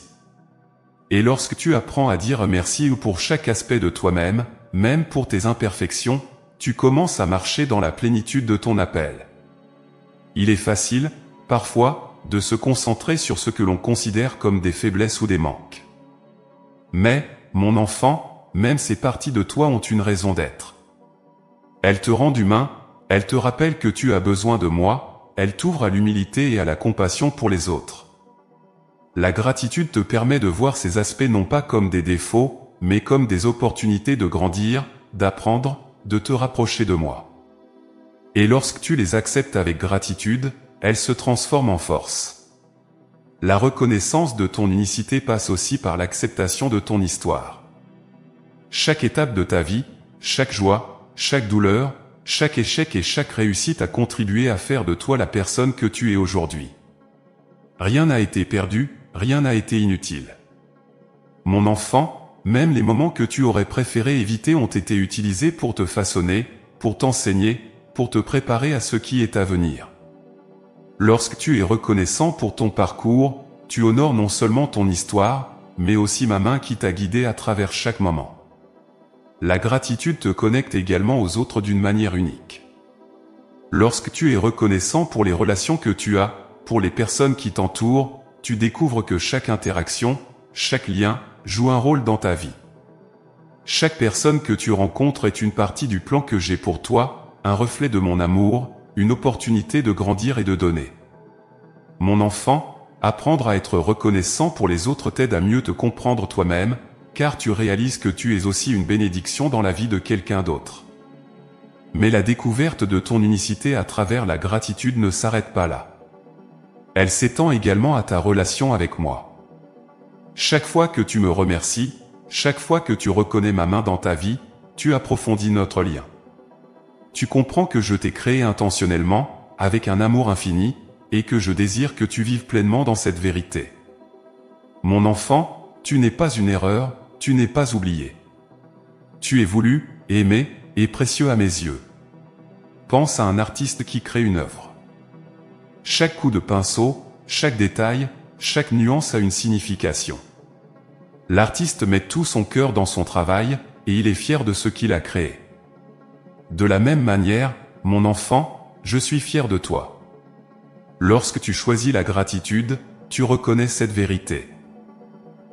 Et lorsque tu apprends à dire merci pour chaque aspect de toi-même, même pour tes imperfections, tu commences à marcher dans la plénitude de ton appel. Il est facile, parfois, de se concentrer sur ce que l'on considère comme des faiblesses ou des manques. Mais, mon enfant, même ces parties de toi ont une raison d'être. Elles te rendent humain, elles te rappellent que tu as besoin de moi, elles t'ouvrent à l'humilité et à la compassion pour les autres. La gratitude te permet de voir ces aspects non pas comme des défauts, mais comme des opportunités de grandir, d'apprendre, de te rapprocher de moi. Et lorsque tu les acceptes avec gratitude, elles se transforment en force. La reconnaissance de ton unicité passe aussi par l'acceptation de ton histoire. Chaque étape de ta vie, chaque joie, chaque douleur, chaque échec et chaque réussite a contribué à faire de toi la personne que tu es aujourd'hui. Rien n'a été perdu, rien n'a été inutile. Mon enfant, même les moments que tu aurais préféré éviter ont été utilisés pour te façonner, pour t'enseigner, pour te préparer à ce qui est à venir. Lorsque tu es reconnaissant pour ton parcours, tu honores non seulement ton histoire, mais aussi ma main qui t'a guidé à travers chaque moment. La gratitude te connecte également aux autres d'une manière unique. Lorsque tu es reconnaissant pour les relations que tu as, pour les personnes qui t'entourent, tu découvres que chaque interaction, chaque lien, joue un rôle dans ta vie. Chaque personne que tu rencontres est une partie du plan que j'ai pour toi, un reflet de mon amour, une opportunité de grandir et de donner. Mon enfant, apprendre à être reconnaissant pour les autres t'aide à mieux te comprendre toi-même, car tu réalises que tu es aussi une bénédiction dans la vie de quelqu'un d'autre. Mais la découverte de ton unicité à travers la gratitude ne s'arrête pas là. Elle s'étend également à ta relation avec moi. Chaque fois que tu me remercies, chaque fois que tu reconnais ma main dans ta vie, tu approfondis notre lien. Tu comprends que je t'ai créé intentionnellement, avec un amour infini, et que je désire que tu vives pleinement dans cette vérité. Mon enfant, tu n'es pas une erreur, tu n'es pas oublié. Tu es voulu, aimé, et précieux à mes yeux. Pense à un artiste qui crée une œuvre. Chaque coup de pinceau, chaque détail, chaque nuance a une signification. L'artiste met tout son cœur dans son travail, et il est fier de ce qu'il a créé. De la même manière, mon enfant, je suis fier de toi. Lorsque tu choisis la gratitude, tu reconnais cette vérité.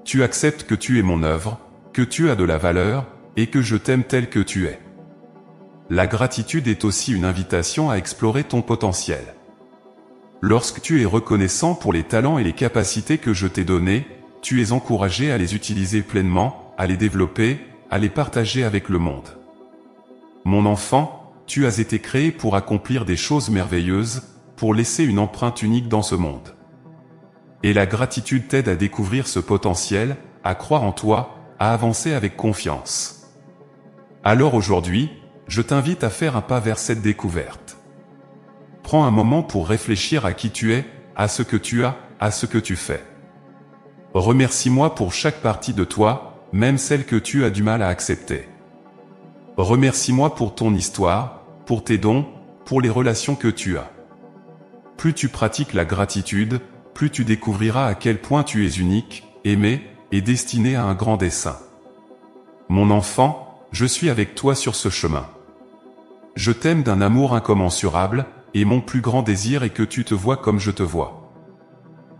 Tu acceptes que tu es mon œuvre, que tu as de la valeur, et que je t'aime tel que tu es. La gratitude est aussi une invitation à explorer ton potentiel. Lorsque tu es reconnaissant pour les talents et les capacités que je t'ai donnés, tu es encouragé à les utiliser pleinement, à les développer, à les partager avec le monde. Mon enfant, tu as été créé pour accomplir des choses merveilleuses, pour laisser une empreinte unique dans ce monde. Et la gratitude t'aide à découvrir ce potentiel, à croire en toi, à avancer avec confiance. Alors aujourd'hui, je t'invite à faire un pas vers cette découverte. Prends un moment pour réfléchir à qui tu es, à ce que tu as, à ce que tu fais. Remercie-moi pour chaque partie de toi, même celle que tu as du mal à accepter. Remercie-moi pour ton histoire, pour tes dons, pour les relations que tu as. Plus tu pratiques la gratitude, plus tu découvriras à quel point tu es unique, aimé, et destiné à un grand dessein. Mon enfant, je suis avec toi sur ce chemin. Je t'aime d'un amour incommensurable, et mon plus grand désir est que tu te vois comme je te vois.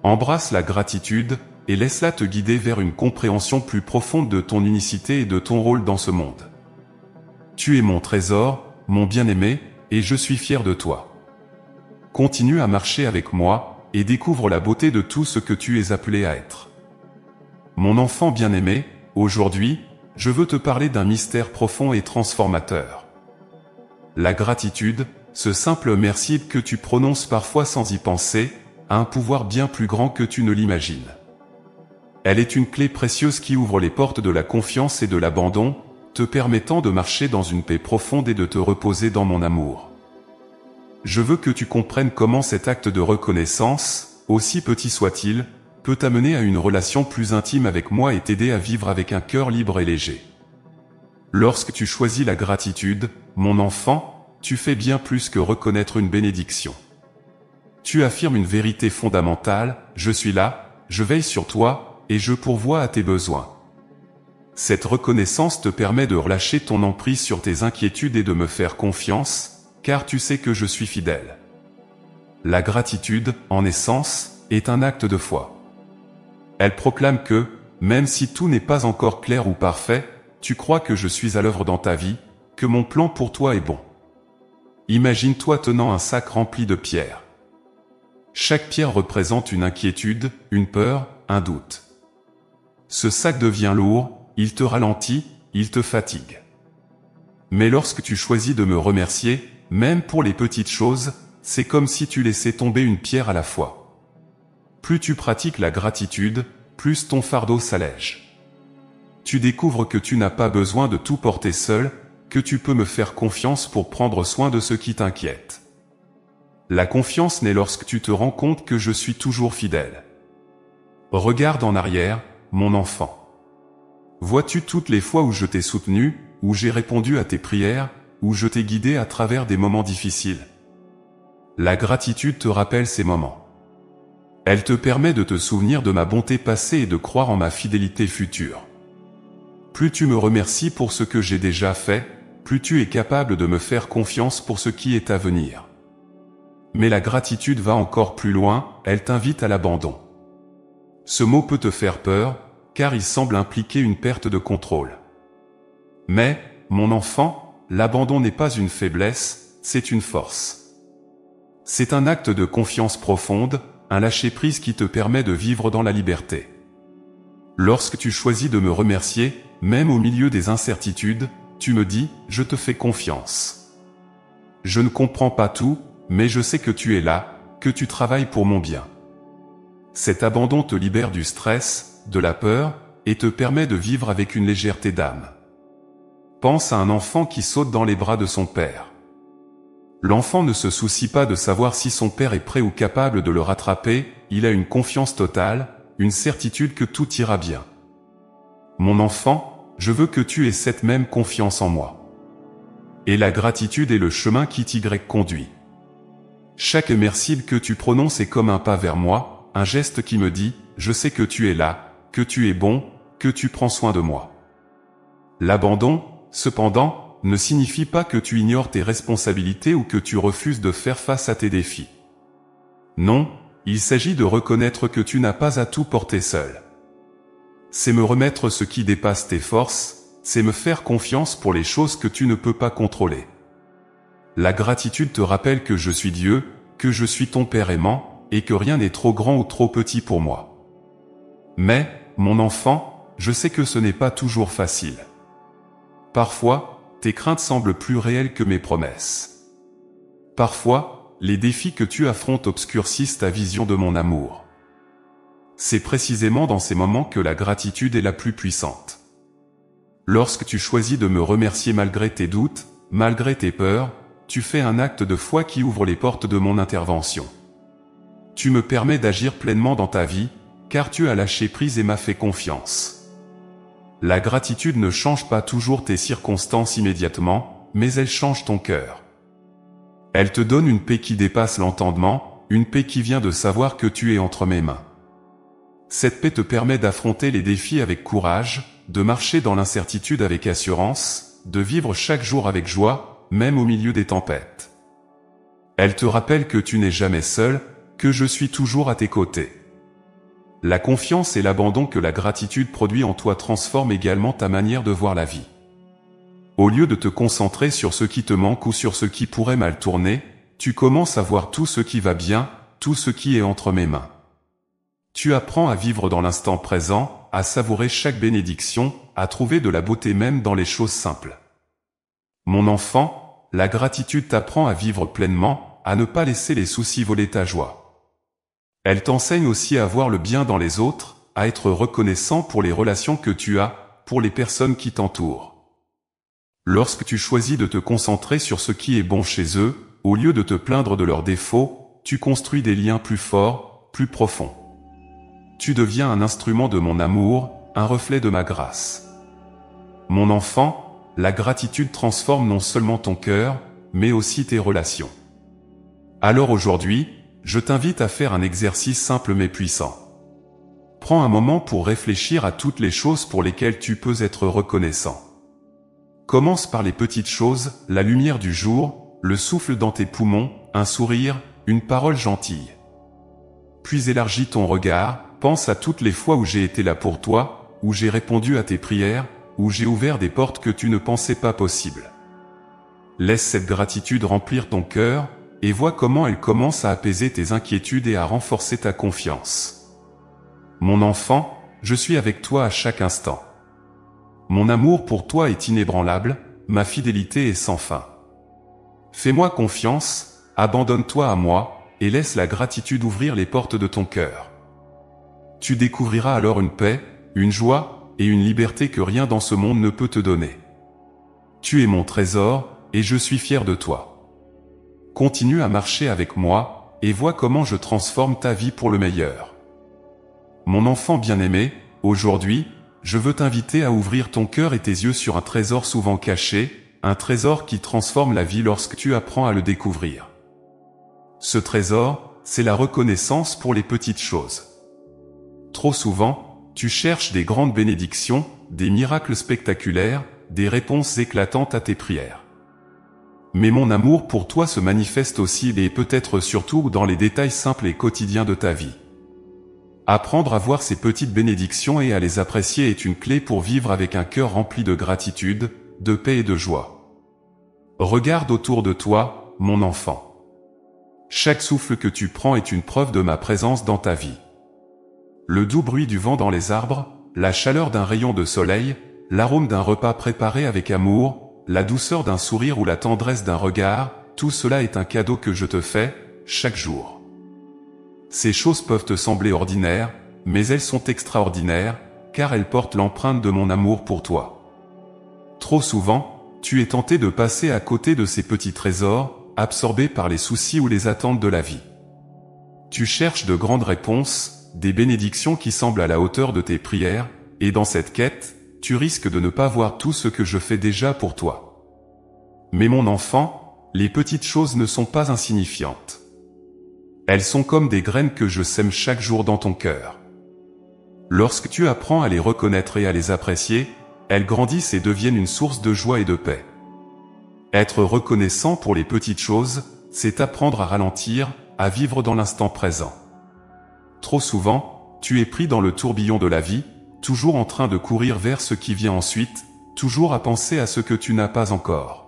Embrasse la gratitude, et laisse-la te guider vers une compréhension plus profonde de ton unicité et de ton rôle dans ce monde. Tu es mon trésor, mon bien-aimé, et je suis fier de toi. Continue à marcher avec moi, et découvre la beauté de tout ce que tu es appelé à être. Mon enfant bien-aimé, aujourd'hui, je veux te parler d'un mystère profond et transformateur. La gratitude, ce simple merci que tu prononces parfois sans y penser, a un pouvoir bien plus grand que tu ne l'imagines. Elle est une clé précieuse qui ouvre les portes de la confiance et de l'abandon, te permettant de marcher dans une paix profonde et de te reposer dans mon amour. Je veux que tu comprennes comment cet acte de reconnaissance, aussi petit soit-il, peut t'amener à une relation plus intime avec moi et t'aider à vivre avec un cœur libre et léger. Lorsque tu choisis la gratitude, mon enfant, tu fais bien plus que reconnaître une bénédiction. Tu affirmes une vérité fondamentale, je suis là, je veille sur toi, et je pourvois à tes besoins. Cette reconnaissance te permet de relâcher ton emprise sur tes inquiétudes et de me faire confiance, car tu sais que je suis fidèle. La gratitude, en essence, est un acte de foi. Elle proclame que, même si tout n'est pas encore clair ou parfait, tu crois que je suis à l'œuvre dans ta vie, que mon plan pour toi est bon. Imagine-toi tenant un sac rempli de pierres. Chaque pierre représente une inquiétude, une peur, un doute. Ce sac devient lourd, il te ralentit, il te fatigue. Mais lorsque tu choisis de me remercier, même pour les petites choses, c'est comme si tu laissais tomber une pierre à la fois. Plus tu pratiques la gratitude, plus ton fardeau s'allège. Tu découvres que tu n'as pas besoin de tout porter seul, que tu peux me faire confiance pour prendre soin de ce qui t'inquiète. La confiance naît lorsque tu te rends compte que je suis toujours fidèle. Regarde en arrière, mon enfant. Vois-tu toutes les fois où je t'ai soutenu, où j'ai répondu à tes prières, où je t'ai guidé à travers des moments difficiles? La gratitude te rappelle ces moments. Elle te permet de te souvenir de ma bonté passée et de croire en ma fidélité future. Plus tu me remercies pour ce que j'ai déjà fait, plus tu es capable de me faire confiance pour ce qui est à venir. Mais la gratitude va encore plus loin, elle t'invite à l'abandon. Ce mot peut te faire peur, car il semble impliquer une perte de contrôle. Mais, mon enfant, l'abandon n'est pas une faiblesse, c'est une force. C'est un acte de confiance profonde, un lâcher-prise qui te permet de vivre dans la liberté. Lorsque tu choisis de me remercier, même au milieu des incertitudes, tu me dis « Je te fais confiance ». Je ne comprends pas tout, mais je sais que tu es là, que tu travailles pour mon bien. Cet abandon te libère du stress, de la peur, et te permet de vivre avec une légèreté d'âme. Pense à un enfant qui saute dans les bras de son père. L'enfant ne se soucie pas de savoir si son père est prêt ou capable de le rattraper, il a une confiance totale, une certitude que tout ira bien. Mon enfant, je veux que tu aies cette même confiance en moi. Et la gratitude est le chemin qui t'y conduit. Chaque merci que tu prononces est comme un pas vers moi, un geste qui me dit « Je sais que tu es là, que tu es bon, que tu prends soin de moi ». L'abandon, cependant, ne signifie pas que tu ignores tes responsabilités ou que tu refuses de faire face à tes défis. Non, il s'agit de reconnaître que tu n'as pas à tout porter seul. C'est me remettre ce qui dépasse tes forces, c'est me faire confiance pour les choses que tu ne peux pas contrôler. La gratitude te rappelle que je suis Dieu, que je suis ton Père aimant, et que rien n'est trop grand ou trop petit pour moi. Mais, mon enfant, je sais que ce n'est pas toujours facile. Parfois, tes craintes semblent plus réelles que mes promesses. Parfois, les défis que tu affrontes obscurcissent ta vision de mon amour. C'est précisément dans ces moments que la gratitude est la plus puissante. Lorsque tu choisis de me remercier malgré tes doutes, malgré tes peurs, tu fais un acte de foi qui ouvre les portes de mon intervention. Tu me permets d'agir pleinement dans ta vie, car tu as lâché prise et m'as fait confiance. La gratitude ne change pas toujours tes circonstances immédiatement, mais elle change ton cœur. Elle te donne une paix qui dépasse l'entendement, une paix qui vient de savoir que tu es entre mes mains. Cette paix te permet d'affronter les défis avec courage, de marcher dans l'incertitude avec assurance, de vivre chaque jour avec joie, même au milieu des tempêtes. Elle te rappelle que tu n'es jamais seul, que je suis toujours à tes côtés. La confiance et l'abandon que la gratitude produit en toi transforment également ta manière de voir la vie. Au lieu de te concentrer sur ce qui te manque ou sur ce qui pourrait mal tourner, tu commences à voir tout ce qui va bien, tout ce qui est entre mes mains. Tu apprends à vivre dans l'instant présent, à savourer chaque bénédiction, à trouver de la beauté même dans les choses simples. Mon enfant, la gratitude t'apprend à vivre pleinement, à ne pas laisser les soucis voler ta joie. Elle t'enseigne aussi à voir le bien dans les autres, à être reconnaissant pour les relations que tu as, pour les personnes qui t'entourent. Lorsque tu choisis de te concentrer sur ce qui est bon chez eux, au lieu de te plaindre de leurs défauts, tu construis des liens plus forts, plus profonds. Tu deviens un instrument de mon amour, un reflet de ma grâce. Mon enfant, la gratitude transforme non seulement ton cœur, mais aussi tes relations. Alors aujourd'hui, je t'invite à faire un exercice simple mais puissant. Prends un moment pour réfléchir à toutes les choses pour lesquelles tu peux être reconnaissant. Commence par les petites choses, la lumière du jour, le souffle dans tes poumons, un sourire, une parole gentille. Puis élargis ton regard, pense à toutes les fois où j'ai été là pour toi, où j'ai répondu à tes prières, où j'ai ouvert des portes que tu ne pensais pas possibles. Laisse cette gratitude remplir ton cœur, et vois comment elle commence à apaiser tes inquiétudes et à renforcer ta confiance. Mon enfant, je suis avec toi à chaque instant. Mon amour pour toi est inébranlable, ma fidélité est sans fin. Fais-moi confiance, abandonne-toi à moi, et laisse la gratitude ouvrir les portes de ton cœur. Tu découvriras alors une paix, une joie, et une liberté que rien dans ce monde ne peut te donner. Tu es mon trésor, et je suis fier de toi. Continue à marcher avec moi, et vois comment je transforme ta vie pour le meilleur. Mon enfant bien-aimé, aujourd'hui, je veux t'inviter à ouvrir ton cœur et tes yeux sur un trésor souvent caché, un trésor qui transforme la vie lorsque tu apprends à le découvrir. Ce trésor, c'est la reconnaissance pour les petites choses. Trop souvent, tu cherches des grandes bénédictions, des miracles spectaculaires, des réponses éclatantes à tes prières. Mais mon amour pour toi se manifeste aussi et peut-être surtout dans les détails simples et quotidiens de ta vie. Apprendre à voir ces petites bénédictions et à les apprécier est une clé pour vivre avec un cœur rempli de gratitude, de paix et de joie. Regarde autour de toi, mon enfant. Chaque souffle que tu prends est une preuve de ma présence dans ta vie. Le doux bruit du vent dans les arbres, la chaleur d'un rayon de soleil, l'arôme d'un repas préparé avec amour, la douceur d'un sourire ou la tendresse d'un regard, tout cela est un cadeau que je te fais, chaque jour. Ces choses peuvent te sembler ordinaires, mais elles sont extraordinaires, car elles portent l'empreinte de mon amour pour toi. Trop souvent, tu es tenté de passer à côté de ces petits trésors, absorbé par les soucis ou les attentes de la vie. Tu cherches de grandes réponses, des bénédictions qui semblent à la hauteur de tes prières, et dans cette quête, tu risques de ne pas voir tout ce que je fais déjà pour toi. Mais mon enfant, les petites choses ne sont pas insignifiantes. Elles sont comme des graines que je sème chaque jour dans ton cœur. Lorsque tu apprends à les reconnaître et à les apprécier, elles grandissent et deviennent une source de joie et de paix. Être reconnaissant pour les petites choses, c'est apprendre à ralentir, à vivre dans l'instant présent. Trop souvent, tu es pris dans le tourbillon de la vie, toujours en train de courir vers ce qui vient ensuite, toujours à penser à ce que tu n'as pas encore.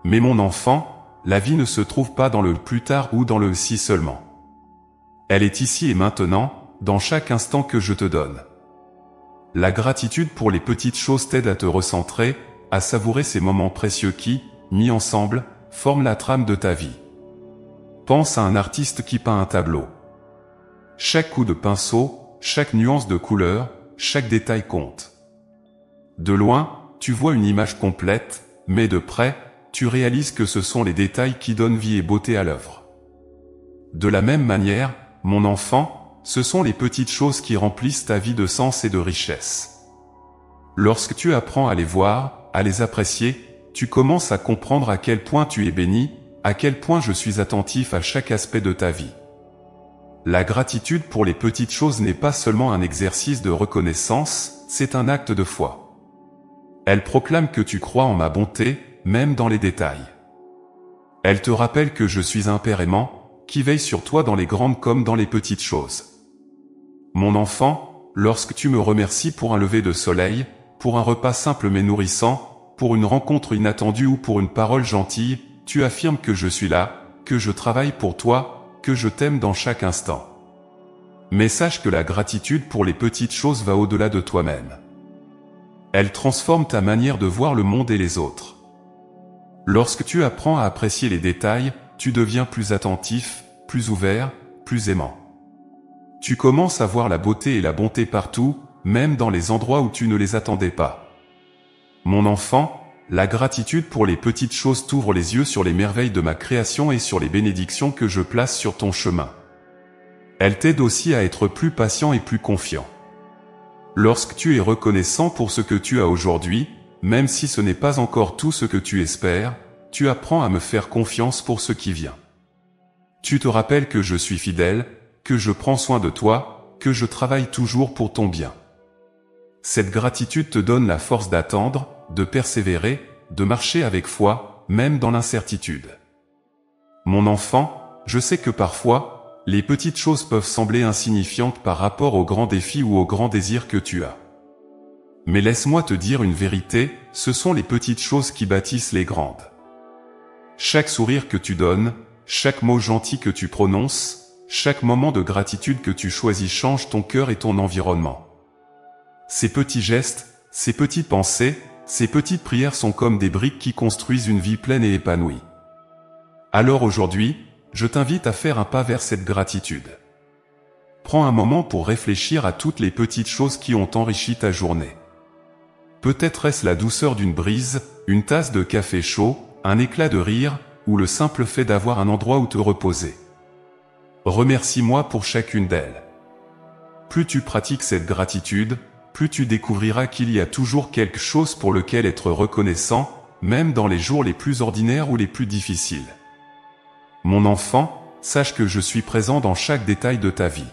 Mais mon enfant, la vie ne se trouve pas dans le plus tard ou dans le si seulement. Elle est ici et maintenant, dans chaque instant que je te donne. La gratitude pour les petites choses t'aide à te recentrer, à savourer ces moments précieux qui, mis ensemble, forment la trame de ta vie. Pense à un artiste qui peint un tableau. Chaque coup de pinceau, chaque nuance de couleur, chaque détail compte. De loin, tu vois une image complète, mais de près, tu réalises que ce sont les détails qui donnent vie et beauté à l'œuvre. De la même manière, mon enfant, ce sont les petites choses qui remplissent ta vie de sens et de richesse. Lorsque tu apprends à les voir, à les apprécier, tu commences à comprendre à quel point tu es béni, à quel point je suis attentif à chaque aspect de ta vie. La gratitude pour les petites choses n'est pas seulement un exercice de reconnaissance, c'est un acte de foi. Elle proclame que tu crois en ma bonté, même dans les détails. Elle te rappelle que je suis un père aimant, qui veille sur toi dans les grandes comme dans les petites choses. Mon enfant, lorsque tu me remercies pour un lever de soleil, pour un repas simple mais nourrissant, pour une rencontre inattendue ou pour une parole gentille, tu affirmes que je suis là, que je travaille pour toi, que je t'aime dans chaque instant. Mais sache que la gratitude pour les petites choses va au-delà de toi-même. Elle transforme ta manière de voir le monde et les autres. Lorsque tu apprends à apprécier les détails, tu deviens plus attentif, plus ouvert, plus aimant. Tu commences à voir la beauté et la bonté partout, même dans les endroits où tu ne les attendais pas. Mon enfant, la gratitude pour les petites choses t'ouvre les yeux sur les merveilles de ma création et sur les bénédictions que je place sur ton chemin. Elle t'aide aussi à être plus patient et plus confiant. Lorsque tu es reconnaissant pour ce que tu as aujourd'hui, même si ce n'est pas encore tout ce que tu espères, tu apprends à me faire confiance pour ce qui vient. Tu te rappelles que je suis fidèle, que je prends soin de toi, que je travaille toujours pour ton bien. Cette gratitude te donne la force d'attendre, de persévérer, de marcher avec foi, même dans l'incertitude. Mon enfant, je sais que parfois, les petites choses peuvent sembler insignifiantes par rapport aux grands défis ou aux grands désirs que tu as. Mais laisse-moi te dire une vérité, ce sont les petites choses qui bâtissent les grandes. Chaque sourire que tu donnes, chaque mot gentil que tu prononces, chaque moment de gratitude que tu choisis change ton cœur et ton environnement. Ces petits gestes, ces petites pensées, ces petites prières sont comme des briques qui construisent une vie pleine et épanouie. Alors aujourd'hui, je t'invite à faire un pas vers cette gratitude. Prends un moment pour réfléchir à toutes les petites choses qui ont enrichi ta journée. Peut-être est-ce la douceur d'une brise, une tasse de café chaud, un éclat de rire, ou le simple fait d'avoir un endroit où te reposer. Remercie-moi pour chacune d'elles. Plus tu pratiques cette gratitude, plus tu découvriras qu'il y a toujours quelque chose pour lequel être reconnaissant, même dans les jours les plus ordinaires ou les plus difficiles. Mon enfant, sache que je suis présent dans chaque détail de ta vie.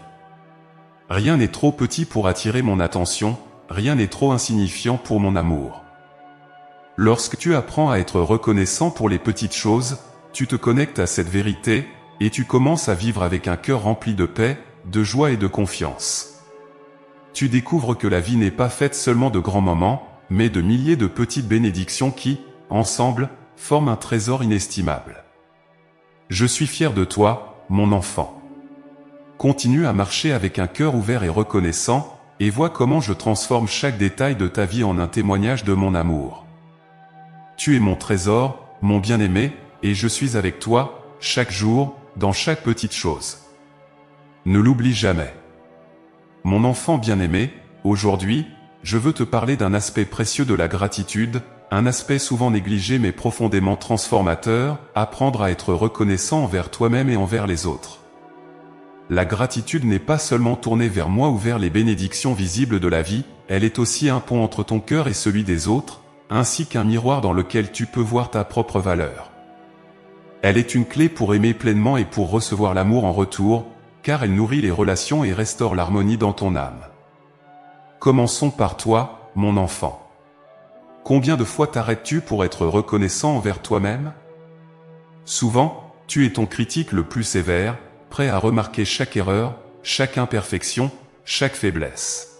Rien n'est trop petit pour attirer mon attention, rien n'est trop insignifiant pour mon amour. Lorsque tu apprends à être reconnaissant pour les petites choses, tu te connectes à cette vérité, et tu commences à vivre avec un cœur rempli de paix, de joie et de confiance. Tu découvres que la vie n'est pas faite seulement de grands moments, mais de milliers de petites bénédictions qui, ensemble, forment un trésor inestimable. Je suis fier de toi, mon enfant. Continue à marcher avec un cœur ouvert et reconnaissant, et vois comment je transforme chaque détail de ta vie en un témoignage de mon amour. Tu es mon trésor, mon bien-aimé, et je suis avec toi, chaque jour, dans chaque petite chose. Ne l'oublie jamais. Mon enfant bien-aimé, aujourd'hui, je veux te parler d'un aspect précieux de la gratitude, un aspect souvent négligé mais profondément transformateur, apprendre à être reconnaissant envers toi-même et envers les autres. La gratitude n'est pas seulement tournée vers moi ou vers les bénédictions visibles de la vie, elle est aussi un pont entre ton cœur et celui des autres, ainsi qu'un miroir dans lequel tu peux voir ta propre valeur. Elle est une clé pour aimer pleinement et pour recevoir l'amour en retour, car elle nourrit les relations et restaure l'harmonie dans ton âme. Commençons par toi, mon enfant. Combien de fois t'arrêtes-tu pour être reconnaissant envers toi-même? Souvent, tu es ton critique le plus sévère, prêt à remarquer chaque erreur, chaque imperfection, chaque faiblesse.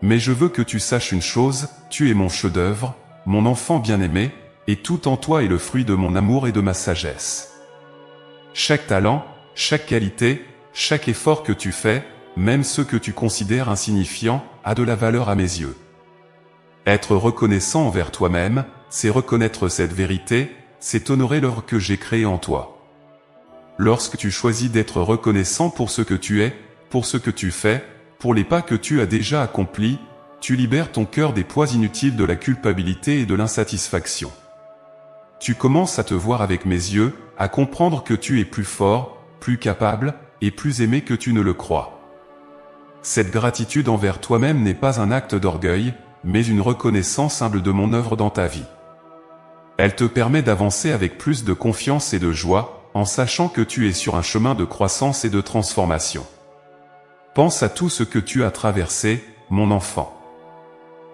Mais je veux que tu saches une chose, tu es mon chef-d'œuvre, mon enfant bien-aimé, et tout en toi est le fruit de mon amour et de ma sagesse. Chaque talent, chaque qualité, chaque effort que tu fais, même ceux que tu considères insignifiants, a de la valeur à mes yeux. Être reconnaissant envers toi-même, c'est reconnaître cette vérité, c'est honorer l'œuvre que j'ai créée en toi. Lorsque tu choisis d'être reconnaissant pour ce que tu es, pour ce que tu fais, pour les pas que tu as déjà accomplis, tu libères ton cœur des poids inutiles de la culpabilité et de l'insatisfaction. Tu commences à te voir avec mes yeux, à comprendre que tu es plus fort, plus capable, et plus aimé que tu ne le crois. Cette gratitude envers toi-même n'est pas un acte d'orgueil, mais une reconnaissance humble de mon œuvre dans ta vie. Elle te permet d'avancer avec plus de confiance et de joie, en sachant que tu es sur un chemin de croissance et de transformation. Pense à tout ce que tu as traversé, mon enfant.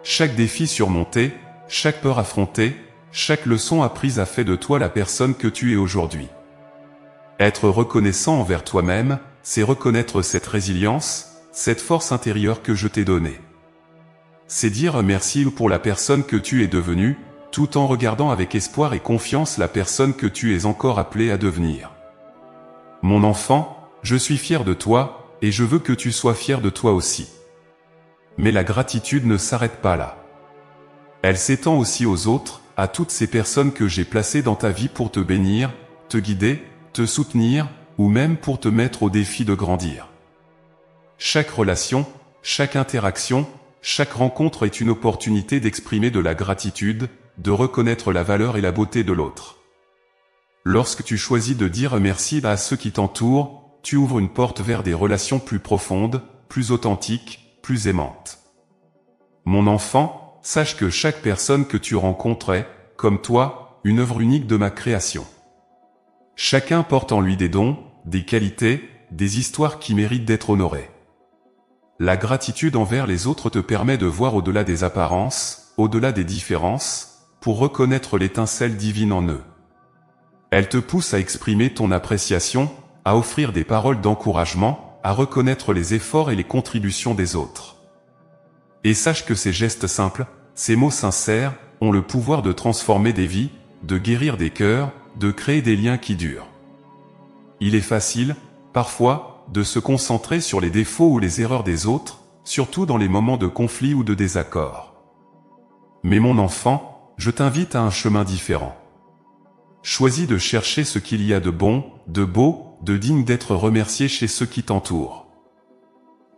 Chaque défi surmonté, chaque peur affrontée, chaque leçon apprise a fait de toi la personne que tu es aujourd'hui. Être reconnaissant envers toi-même, c'est reconnaître cette résilience, cette force intérieure que je t'ai donnée. C'est dire merci pour la personne que tu es devenue, tout en regardant avec espoir et confiance la personne que tu es encore appelé à devenir. Mon enfant, je suis fier de toi, et je veux que tu sois fier de toi aussi. Mais la gratitude ne s'arrête pas là. Elle s'étend aussi aux autres, à toutes ces personnes que j'ai placées dans ta vie pour te bénir, te guider, te soutenir, ou même pour te mettre au défi de grandir. Chaque relation, chaque interaction, chaque rencontre est une opportunité d'exprimer de la gratitude, de reconnaître la valeur et la beauté de l'autre. Lorsque tu choisis de dire merci à ceux qui t'entourent, tu ouvres une porte vers des relations plus profondes, plus authentiques, plus aimantes. Mon enfant, sache que chaque personne que tu rencontres est, comme toi, une œuvre unique de ma création. Chacun porte en lui des dons, des qualités, des histoires qui méritent d'être honorées. La gratitude envers les autres te permet de voir au-delà des apparences, au-delà des différences, pour reconnaître l'étincelle divine en eux. Elle te pousse à exprimer ton appréciation, à offrir des paroles d'encouragement, à reconnaître les efforts et les contributions des autres. Et sache que ces gestes simples, ces mots sincères, ont le pouvoir de transformer des vies, de guérir des cœurs, de créer des liens qui durent. Il est facile, parfois, de se concentrer sur les défauts ou les erreurs des autres, surtout dans les moments de conflit ou de désaccord. Mais mon enfant, je t'invite à un chemin différent. Choisis de chercher ce qu'il y a de bon, de beau, de digne d'être remercié chez ceux qui t'entourent.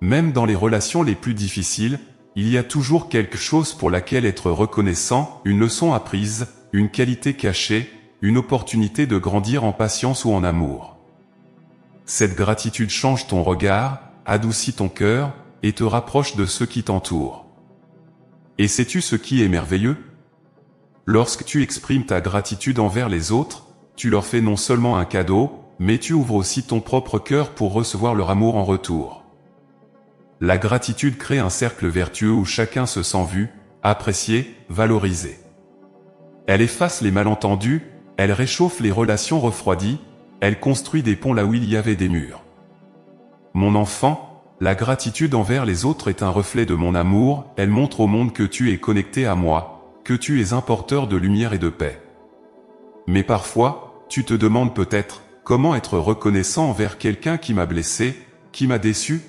Même dans les relations les plus difficiles, il y a toujours quelque chose pour laquelle être reconnaissant, une leçon apprise, une qualité cachée, une opportunité de grandir en patience ou en amour. Cette gratitude change ton regard, adoucit ton cœur, et te rapproche de ceux qui t'entourent. Et sais-tu ce qui est merveilleux? Lorsque tu exprimes ta gratitude envers les autres, tu leur fais non seulement un cadeau, mais tu ouvres aussi ton propre cœur pour recevoir leur amour en retour. La gratitude crée un cercle vertueux où chacun se sent vu, apprécié, valorisé. Elle efface les malentendus, elle réchauffe les relations refroidies, elle construit des ponts là où il y avait des murs. Mon enfant, la gratitude envers les autres est un reflet de mon amour, elle montre au monde que tu es connecté à moi, que tu es un porteur de lumière et de paix. Mais parfois, tu te demandes peut-être, comment être reconnaissant envers quelqu'un qui m'a blessé, qui m'a déçu?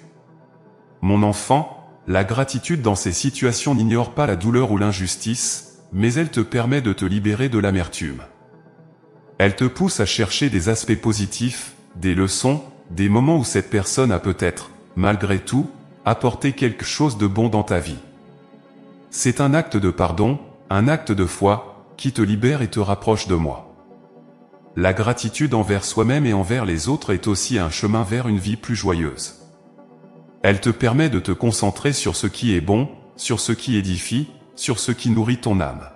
Mon enfant, la gratitude dans ces situations n'ignore pas la douleur ou l'injustice, mais elle te permet de te libérer de l'amertume. Elle te pousse à chercher des aspects positifs, des leçons, des moments où cette personne a peut-être, malgré tout, apporté quelque chose de bon dans ta vie. C'est un acte de pardon, un acte de foi, qui te libère et te rapproche de moi. La gratitude envers soi-même et envers les autres est aussi un chemin vers une vie plus joyeuse. Elle te permet de te concentrer sur ce qui est bon, sur ce qui édifie, sur ce qui nourrit ton âme.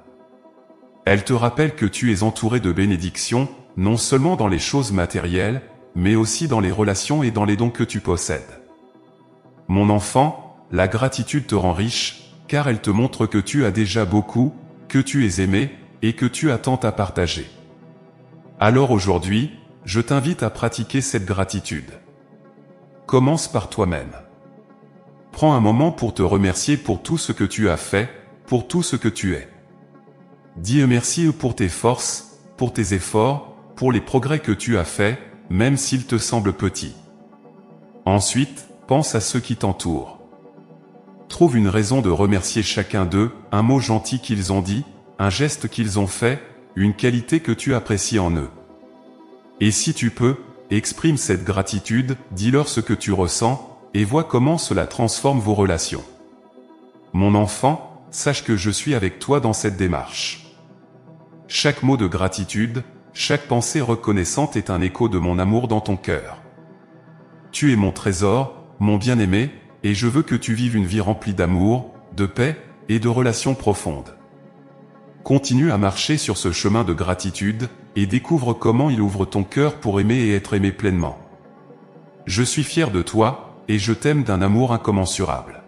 Elle te rappelle que tu es entouré de bénédictions, non seulement dans les choses matérielles, mais aussi dans les relations et dans les dons que tu possèdes. Mon enfant, la gratitude te rend riche, car elle te montre que tu as déjà beaucoup, que tu es aimé, et que tu as tant à partager. Alors aujourd'hui, je t'invite à pratiquer cette gratitude. Commence par toi-même. Prends un moment pour te remercier pour tout ce que tu as fait, pour tout ce que tu es. Dis merci pour tes forces, pour tes efforts, pour les progrès que tu as faits, même s'ils te semblent petits. Ensuite, pense à ceux qui t'entourent. Trouve une raison de remercier chacun d'eux, un mot gentil qu'ils ont dit, un geste qu'ils ont fait, une qualité que tu apprécies en eux. Et si tu peux, exprime cette gratitude, dis-leur ce que tu ressens, et vois comment cela transforme vos relations. Mon enfant, sache que je suis avec toi dans cette démarche. Chaque mot de gratitude, chaque pensée reconnaissante est un écho de mon amour dans ton cœur. Tu es mon trésor, mon bien-aimé, et je veux que tu vives une vie remplie d'amour, de paix et de relations profondes. Continue à marcher sur ce chemin de gratitude, et découvre comment il ouvre ton cœur pour aimer et être aimé pleinement. Je suis fier de toi, et je t'aime d'un amour incommensurable.